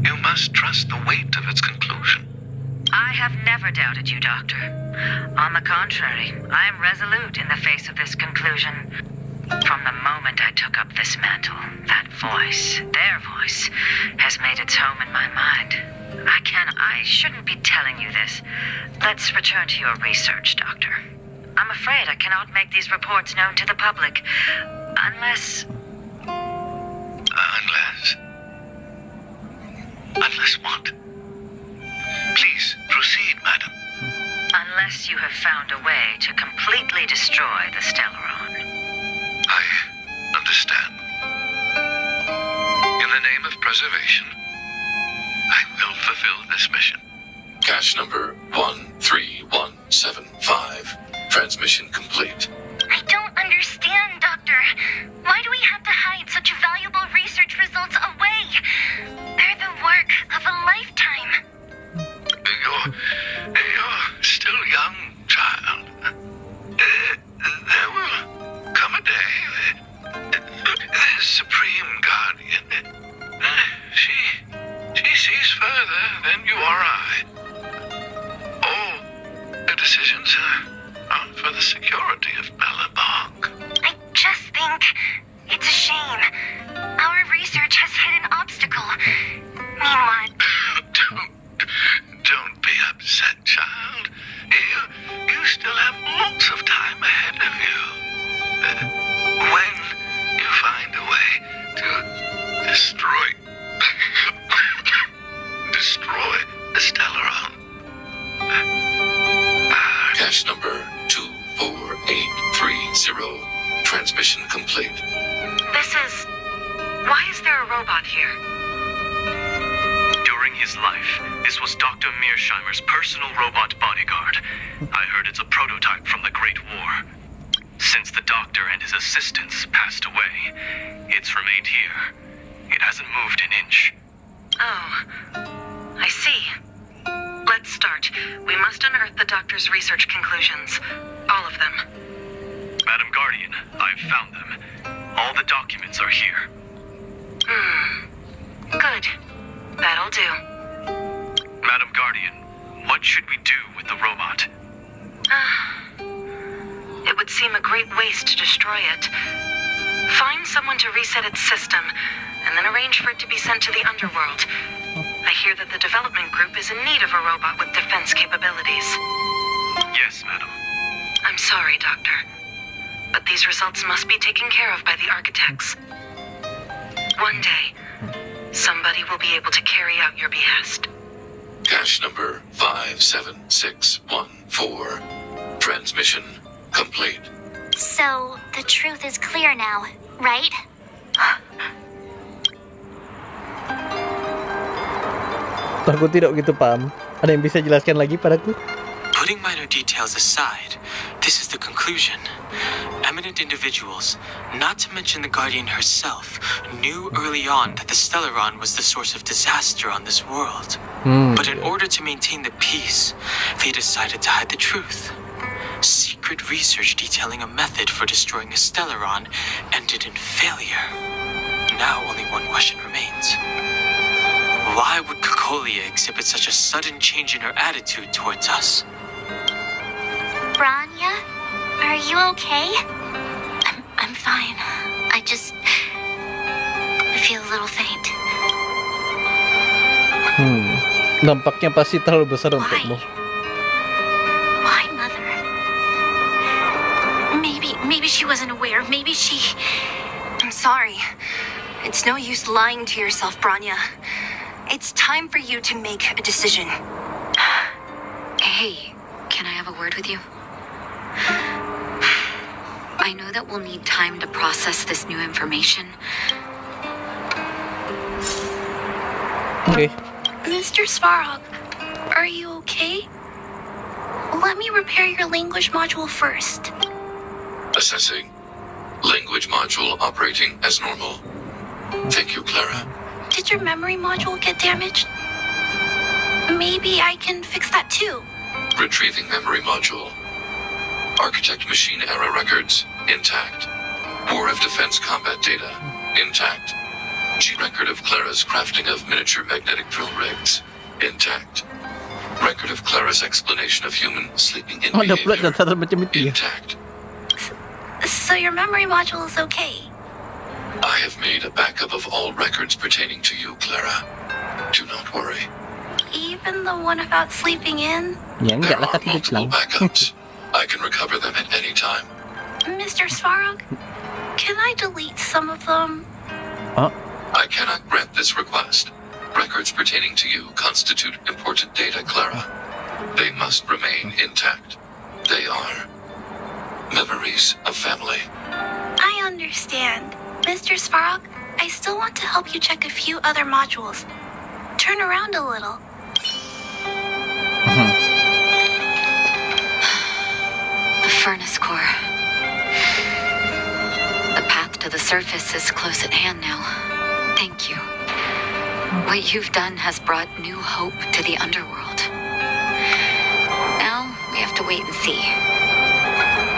You must trust the weight of its conclusion. I have never doubted you, Doctor. On the contrary, I am resolute in the face of this conclusion. From the moment I took up this mantle, that voice, their voice, has made its home in my mind. I shouldn't be telling you this. Let's return to your research, Doctor. I'm afraid I cannot make these reports known to the public, unless... Unless what? Please, proceed, Madam. Unless you have found a way to completely destroy the Stellaron. I understand. In the name of preservation, I will fulfill this mission. Cache number 13175. Transmission complete. I don't understand, Doctor. Why do we have to hide such valuable research results away? They're the work of a lifetime. You're still young, child. There will come a day. The Supreme Guardian. She sees further than you or I. All the decisions are for the security of Bellabong. I just think it's a shame. Our research has hit an obstacle. Meanwhile... Don't be upset, child. You still have lots of time ahead of you. When you find a way to destroy the Stellaron. Cache number 24830. Transmission complete. Why is there a robot here? During his life, this was Dr. Mearsheimer's personal robot bodyguard. I heard it's a prototype from the Great War. Since the doctor and his assistants passed away, it's remained here. It hasn't moved an inch. Oh, I see. Let's start. We must unearth the doctor's research conclusions. All of them. Madam Guardian, I've found them. All the documents are here. Good. That'll do. Madam Guardian, what should we do with the robot? It would seem a great waste to destroy it. Find someone to reset its system, and then arrange for it to be sent to the underworld. I hear that the development group is in need of a robot with defense capabilities. Yes, madam. I'm sorry, Doctor, but these results must be taken care of by the architects. One day, somebody will be able to carry out your behest. Cache number 57614. Transmission complete. So, the truth is clear now, right? Aku tidak begitu paham. Ada yang bisa jelaskan lagi padaku? Putting minor details aside, this is the conclusion. Eminent individuals, not to mention the Guardian herself, knew early on that the Stellaron was the source of disaster on this world. But in order to maintain the peace, they decided to hide the truth. Secret research detailing a method for destroying a Stellaron ended in failure. Now only one question remains. Why would Kokolia exhibit such a sudden change in her attitude towards us? Branya? Are you okay? I'm fine. I feel a little faint. Dampaknya pasti terlalu besar untukmu. Maybe she wasn't aware. Maybe she... I'm sorry. It's no use lying to yourself, Branya. It's time for you to make a decision. Hey, can I have a word with you? I know that we'll need time to process this new information. Okay. Mr. Svarog, are you okay? Let me repair your language module first. Assessing. Language module operating as normal. Thank you, Clara. Did your memory module get damaged? Maybe I can fix that too. Retrieving memory module. Architect machine error records intact. War of Defense combat data intact. G record of Clara's crafting of miniature magnetic drill rigs intact. Record of Clara's explanation of human sleeping in Ada pula behavior data macam itu ya. intact. So your memory module is okay. I have made a backup of all records pertaining to you, Clara. Do not worry. Even the one about sleeping in? Ya There enggak lah, are tak tidur multiple lang. backups. I can recover them at any time. Mr. Svarog, can I delete some of them? Oh, I cannot grant this request. Records pertaining to you constitute important data, Clara. They must remain intact. They are memories of family. I understand. Mr. Svarog, I still want to help you check a few other modules. Turn around a little. The furnace core. The path to the surface is close at hand now. Thank you. What you've done has brought new hope to the underworld. Now we have to wait and see.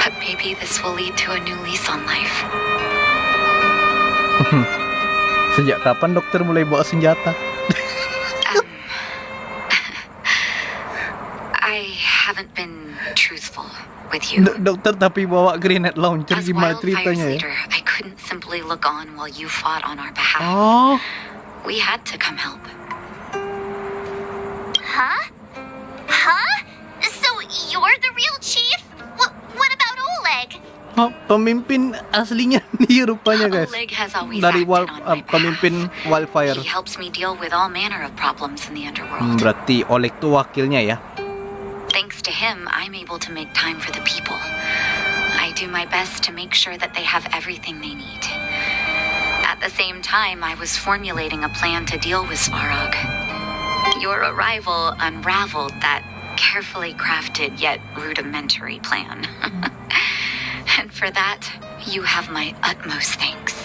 But maybe this will lead to a new lease on life. Sejak kapan dokter mulai bawa senjata? I haven't been truthful with you. Dokter tapi bawa grenade launcher, As gimana Wildfire's ceritanya ya? leader, I couldn't simply look on while you fought on our behalf. Oh, We had to come help. Huh? Huh? So you're the real chief? What about Oleg? oh, pemimpin aslinya nih rupanya guys. Oleg has always Dari acted on my pemimpin behalf. Wildfire. He helps me deal with all manner of problems in the underworld. Berarti Oleg tuh wakilnya ya. Thanks to him, I'm able to make time for the people. I do my best to make sure that they have everything they need. At the same time, I was formulating a plan to deal with Svarog. Your arrival unraveled that carefully crafted yet rudimentary plan. And for that, you have my utmost thanks.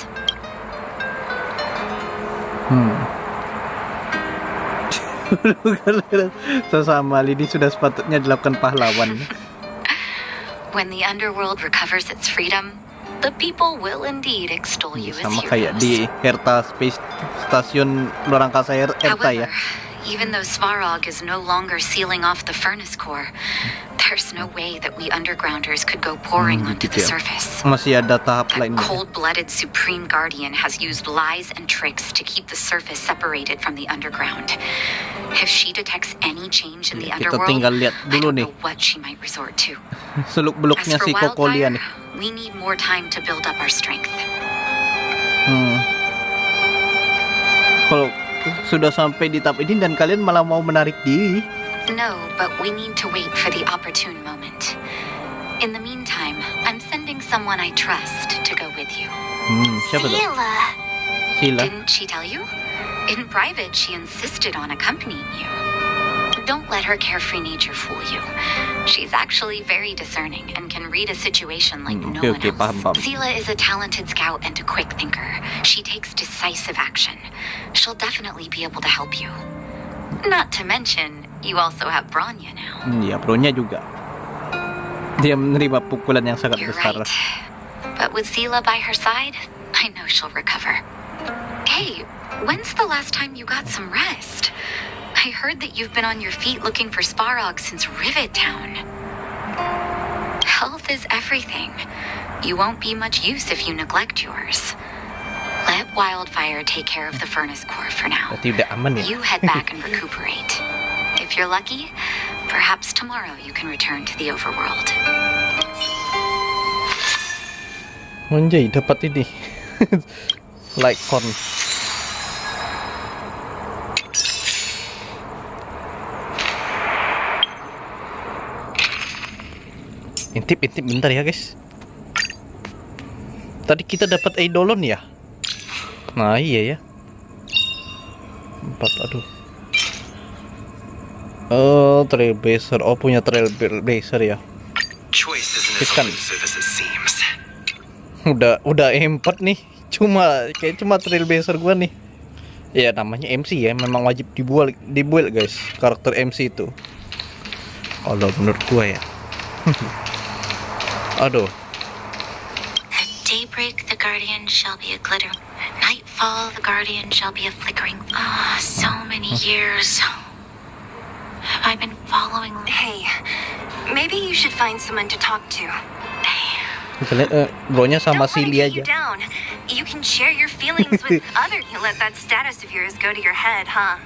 Sesama lini sudah sepatutnya dilakukan pahlawan. When the underworld recovers its freedom, the people will indeed extol you as Sama kayak di heroes. Herta Space Station luar angkasa Herta ya. However, even though Svarog is no longer sealing off the furnace core, there's no way that we undergrounders could go pouring onto the Gitu ya. surface. Masih ada tahap That lainnya. cold-blooded Supreme Guardian has used lies and tricks to keep the surface separated from the underground. If she detects any change in the Kita underworld, tinggal lihat I dulu don't nih know what she might resort to. As seluk-beluknya for si Kokolia Wildfire, nih. we need more time to build up our strength. Kalau sudah sampai di tahap ini dan kalian malah mau menarik diri. No, but we need to wait for the opportune moment. In the meantime, I'm sending someone I trust to go with you. Siapa tuh? Sila. Sila. Didn't she tell you? In private, she insisted on accompanying you. Don't let her carefree nature fool you. She's actually very discerning and can read a situation like no one Okay, paham. else. Zila is a talented scout and a quick thinker. She takes decisive action. She'll definitely be able to help you. Not to mention, you also have Branya now. Iya, bronya juga. Dia menerima pukulan yang sangat You're besar. right. But with Zila by her side, I know she'll recover. Hey, when's the last time you got some rest? I heard that you've been on your feet looking for Svarog since Rivet Town. Health is everything. You won't be much use if you neglect yours. Let Wildfire take care of the furnace core for now. Berarti udah aman ya. You head back and recuperate. If you're lucky, perhaps tomorrow you can return to the overworld. Anjay, dapat ini. Lycon. Intip bentar ya guys. Tadi kita dapat eidolon ya. Nah iya ya. 4, aduh. Oh, trailblazer. Oh, punya trailblazer ya. Kan. Udah E4 nih. Cuma trailblazer gua nih. Ya namanya MC ya, memang wajib dibuat guys, karakter MC itu. Kalau menurut gua ya. Aduh. At daybreak, the guardian shall be a glitter. At nightfall, the guardian shall be a flickering. Ah, so many years. Have I been following? Hey, maybe you should find someone to talk to. Kita lihat bronya sama Don't let it Silly get aja. you down. You can share your feelings with others. You let that status of yours go to your head, huh?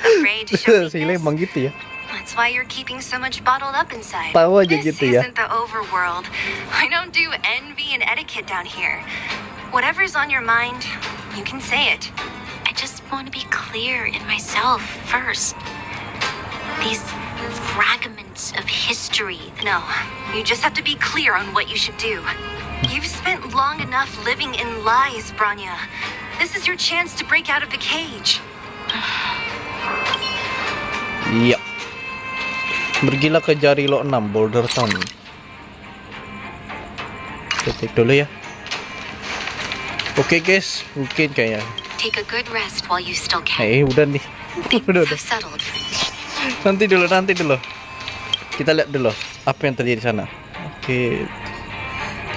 Afraid to show Silly weakness? emang gitu ya. That's why you're keeping so much bottled up inside. Tahu aja This gitu ya. isn't the overworld. I don't do envy and etiquette down here. Whatever's on your mind, you can say it. I just want to be clear in myself first. These fragments of history. No, you just have to be clear on what you should do. You've spent long enough living in lies, Branya. This is your chance to break out of the cage. Iya. Pergilah ke Jarilo 6 Boulder Town. Kita cek dulu ya. Oke guys, mungkin kayaknya. Take a good rest while you still can. Udah nih. Udah. Have settled for me. Nanti dulu. Kita lihat dulu apa yang terjadi di sana. Oke.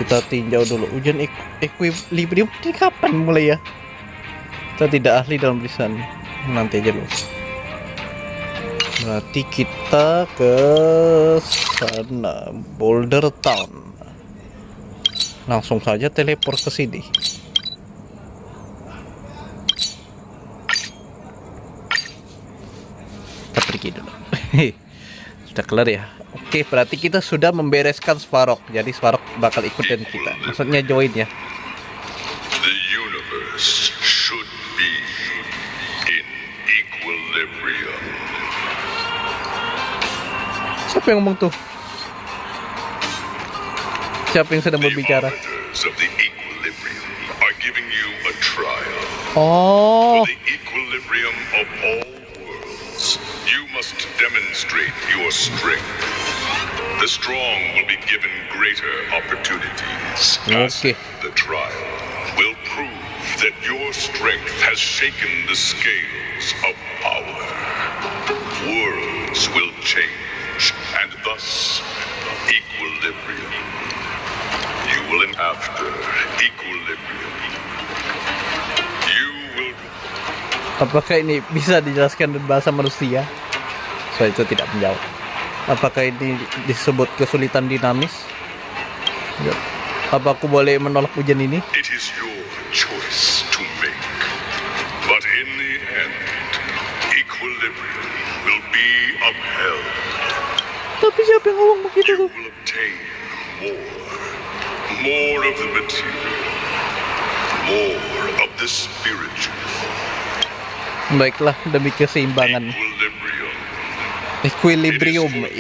Kita tinjau dulu. Ujian equilibrium ini kapan mulai ya? Kita tidak ahli dalam tulisan. Nanti aja dulu. Berarti kita ke sana, Boulder Town. Langsung saja teleport ke sini. Kita pergi dulu. Sudah kelar ya. Oke, berarti kita sudah membereskan Svarok. Jadi Svarok bakal ikutin kita. Maksudnya join ya. The universe should be in equilibrium. Siapa yang ngomong tuh? Siapa yang sedang berbicara? Arbiters of the equilibrium are giving you a trial. Oh. For the equilibrium of all worlds, you must demonstrate your strength. The strong will be given greater opportunities. Okay. The trial will prove that your strength has shaken the scales of power. Worlds will change, and thus equilibrium. You will after equilibrium. You will. Apakah ini bisa dijelaskan dalam bahasa manusia? Soal itu tidak menjawab. Apakah ini disebut kesulitan dinamis? Ya. Apa aku boleh menolak ujian ini? It is your choice to make. But in the end, equilibrium will be upheld. Tapi siapa yang ngomong begitu You tuh? will obtain more of the material, more of the spiritual. Baiklah, demi keseimbangan. Equilibrium.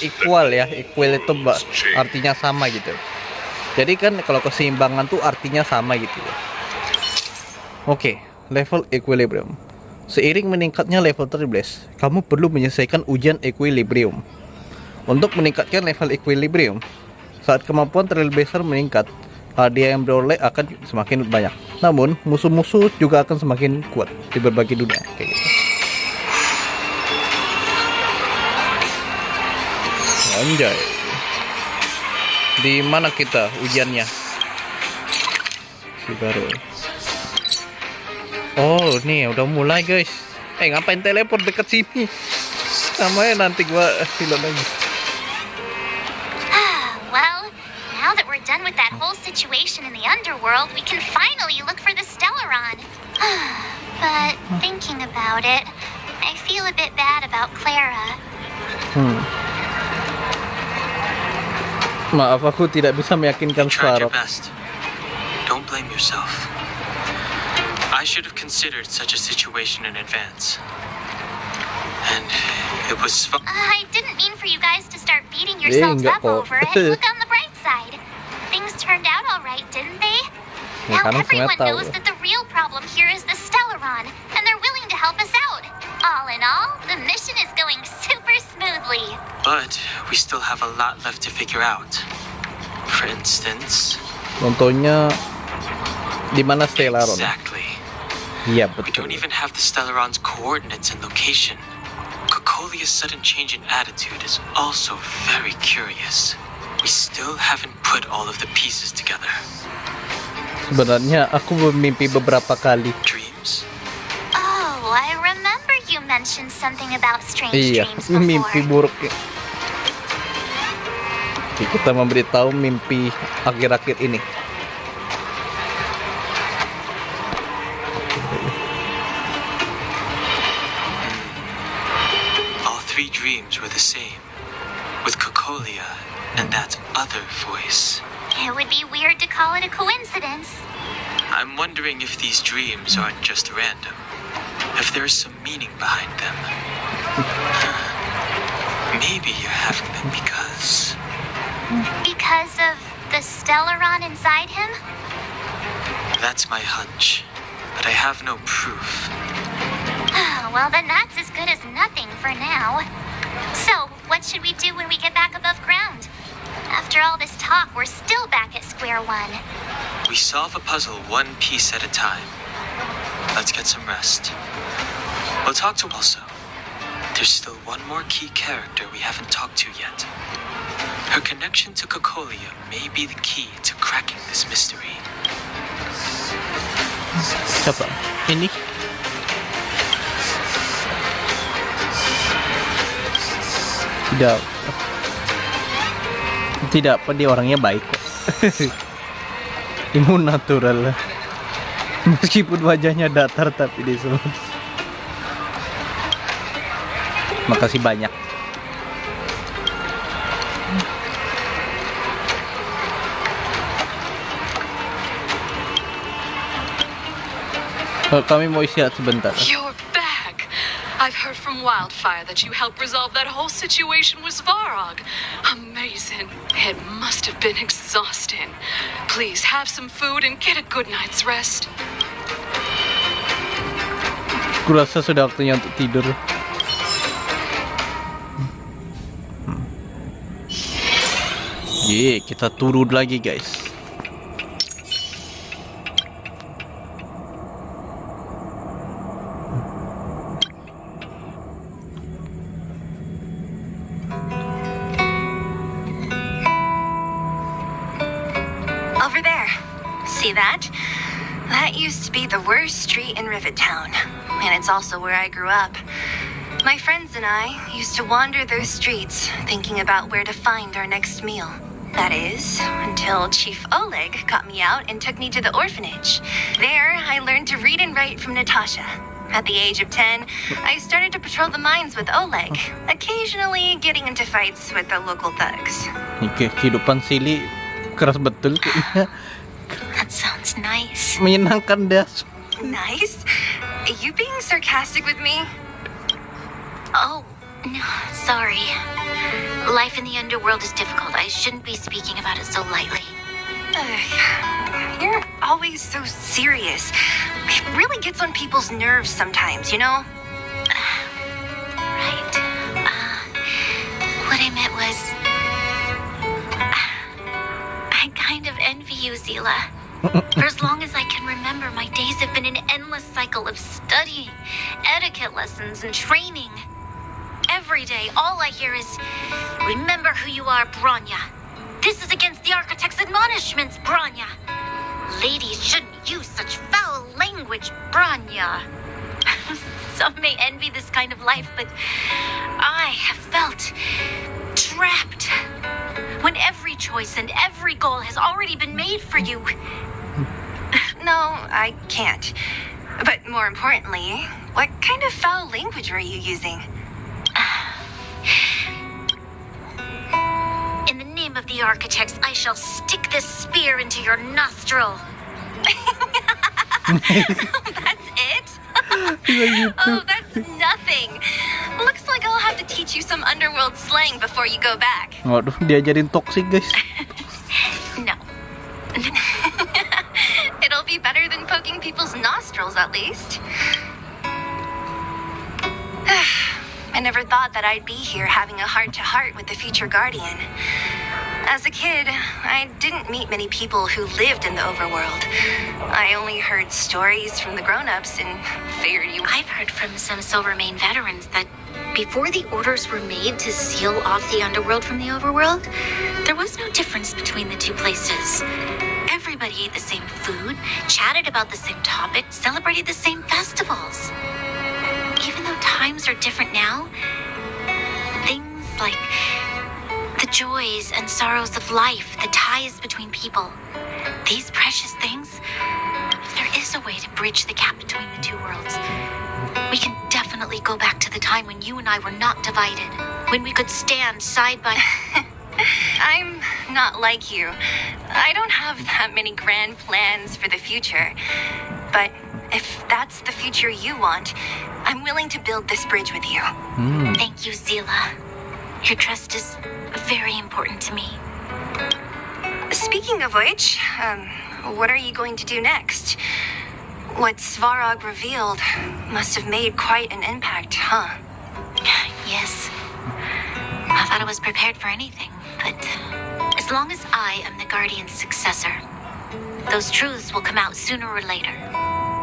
Equal ya. Equal itu artinya sama gitu. Jadi kan kalau keseimbangan tuh artinya sama gitu ya. Oke, level equilibrium. Seiring meningkatnya level 13, kamu perlu menyelesaikan ujian equilibrium. Untuk meningkatkan level equilibrium, saat kemampuan trailblazer meningkat, hadiah yang beroleh akan semakin banyak. Namun, musuh-musuh juga akan semakin kuat di berbagai dunia kayak gitu. Anjay. Di mana kita ujiannya? Si baru. Oh, nih udah mulai, guys. Ngapain teleport deket sini? Namanya nanti gua film lagi. Well, now that we're done with that whole situation in the underworld, we can finally look for the Stellaron. But thinking about it, I feel a bit bad about Clara. Maaf, aku tidak bisa meyakinkan You tried your Svarog. best. Don't blame yourself. I should have considered such a situation in advance. And it was I didn't mean for you guys to start beating yourselves enggak up kok. over it. Look on the bright side. Things turned out all right, didn't they? Ya, Now karena everyone semuanya tahu. knows that the real problem here is the Stellaron, and they're willing to help us out. All in all, the mission is going super smoothly. But we still have a lot left to figure out. For instance, Contohnya di mana Stellaron? exactly. Iya, We betul. don't even have the Stellaron's coordinates and location. Cocolia's sudden change in attitude is also very curious. We still haven't put all of the pieces together. Sebenarnya aku bermimpi beberapa kali. Dreams? Oh, I remember you mentioned something about strange Iya, dreams mimpi before. buruk. Oke, kita memberitahu mimpi akhir-akhir ini. All three dreams were the same, with Cocolia and that other voice. It would be weird to call it a coincidence. I'm wondering if these dreams aren't just random, if there's some meaning behind them. Maybe you're having them because... Because of the Stellaron inside him? That's my hunch, but I have no proof. Well, then that's as good as nothing for now. So, what should we do when we get back above ground? After all this talk, we're still back at square one. We solve a puzzle one piece at a time. Let's get some rest. We'll talk to also. There's still one more key character we haven't talked to yet. Her connection to Cocolia may be the key to cracking this mystery. Siapa? Ini? Tidak. Tidak apa, dia orangnya baik kok. Imun natural. Meskipun wajahnya datar tapi dia selalu. Makasih banyak. Kami mau istirahat sebentar. You're back. I've heard from Wildfire that you helped resolve that whole situation with Svarog. Amazing. It must have been exhausting. Please have some food and get a good night's rest. Kurasa sudah waktunya untuk tidur. Ye, kita turun lagi guys. Over there. See that? That used to be the worst street in Rivet Town. And it's also where I grew up. My friends and I used to wander those streets, thinking about where to find our next meal. That is, until Chief Oleg got me out and took me to the orphanage. There, I learned to read and write from Natasha. At the age of 10, I started to patrol the mines with Oleg, occasionally getting into fights with the local thugs. Oke, kehidupan Silly keras betul kayaknya. That sounds nice. Menyenangkan dah. Nice? Are you being sarcastic with me? Oh, no, sorry. Life in the underworld is difficult. I shouldn't be speaking about it so lightly. You're always so serious. It really gets on people's nerves sometimes, you know? Right. What I meant was... I kind of envy you, Zila. For as long as I can remember, my days have been an endless cycle of studying, etiquette lessons, and training. Every day, all I hear is, remember who you are, Branya. This is against the Architect's admonishments, Branya. Ladies shouldn't use such foul language, Branya. Some may envy this kind of life, but I have felt trapped. When every choice and every goal has already been made for you. No, I can't. But more importantly, what kind of foul language were you using? In the name of the architects, I shall stick this spear into your nostril. That's it? Oh, that's nothing. Looks like I'll have to teach you some underworld slang before you go back. Waduh, diajarin toxic guys. No. It'll be better than poking people's nostrils, at least. I never thought that I'd be here having a heart-to-heart with the future guardian. As a kid, I didn't meet many people who lived in the overworld. I only heard stories from the grown-ups and figured you... I've heard from some Silvermane veterans that before the orders were made to seal off the underworld from the overworld, there was no difference between the two places. Everybody ate the same food, chatted about the same topics, celebrated the same festivals. Even though times are different now, things like the joys and sorrows of life, the ties between people, these precious things, if there is a way to bridge the gap between the two worlds, we can definitely go back to the time when you and I were not divided, when we could stand side by... I'm not like you. I don't have that many grand plans for the future. But if that's the future you want, I'm willing to build this bridge with you. Thank you, Zila. Your trust is very important to me. Speaking of which, what are you going to do next? What Svarog revealed must have made quite an impact, huh? Yes. I thought I was prepared for anything, but as long as I am the Guardian's successor, those truths will come out sooner or later.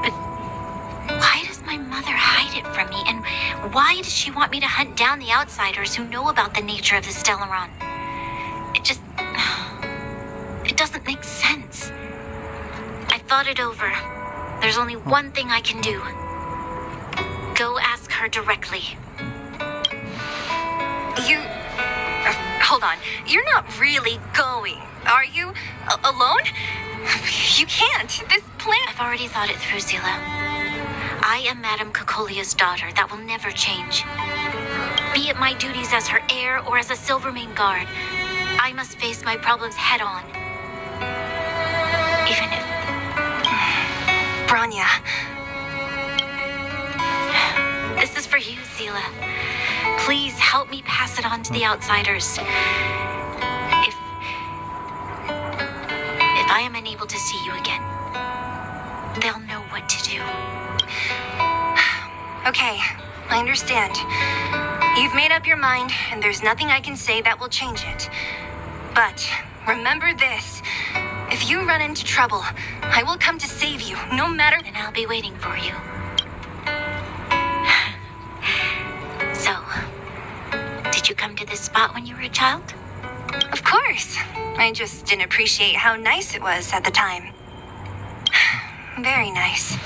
But why does my mother hide it from me? And why does she want me to hunt down the outsiders who know about the nature of the Stellaron? It doesn't make sense. I thought it over. There's only one thing I can do. Go ask her directly. Hold on. You're not really going, are you? Alone? You can't. This plan... I've already thought it through, Zila. I am Madame Cocolia's daughter. That will never change. Be it my duties as her heir or as a Silvermane guard, I must face my problems head on. Even if... Branya. This is for you, Zila. Please help me pass it on to the outsiders. If I am unable to see you again, they'll know what to do. Okay, I understand. You've made up your mind, and there's nothing I can say that will change it. But remember this. If you run into trouble, I will come to save you, no matter... Then I'll be waiting for you. So, did you come to this spot when you were a child? Of course. I just didn't appreciate how nice it was at the time. Very nice.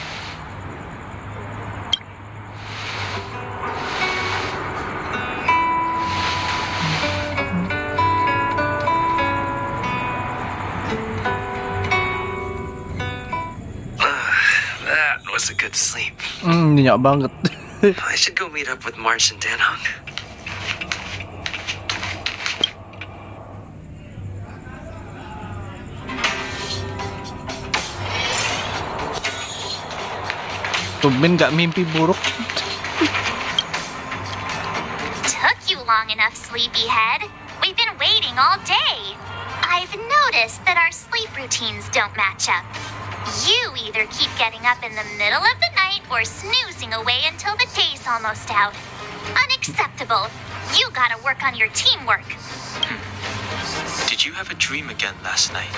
That was a good sleep. Nyenyak banget. I should go meet up with March and Danhong. Tumben gak mimpi buruk. Took you long enough, sleepyhead. We've been waiting all day. I've noticed that our sleep routines don't match up. You either keep getting up in the middle of the night or snoozing away until the day's almost out. Unacceptable. You gotta work on your teamwork. Did you have a dream again last night?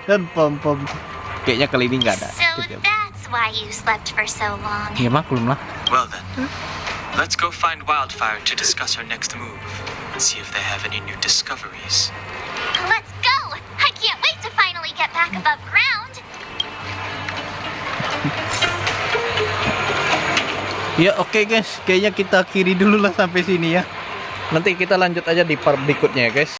Dan pom-pom. Kayaknya kali ini nggak ada. So that's why you slept for so long. Ya maklum lah. Well then, let's go find Wildfire to discuss our next move and see if they have any new discoveries. Let's go! I can't wait to finally get back above ground. Ya oke guys, kayaknya kita akhiri dulu lah sampai sini ya. Nanti kita lanjut aja di part berikutnya ya guys.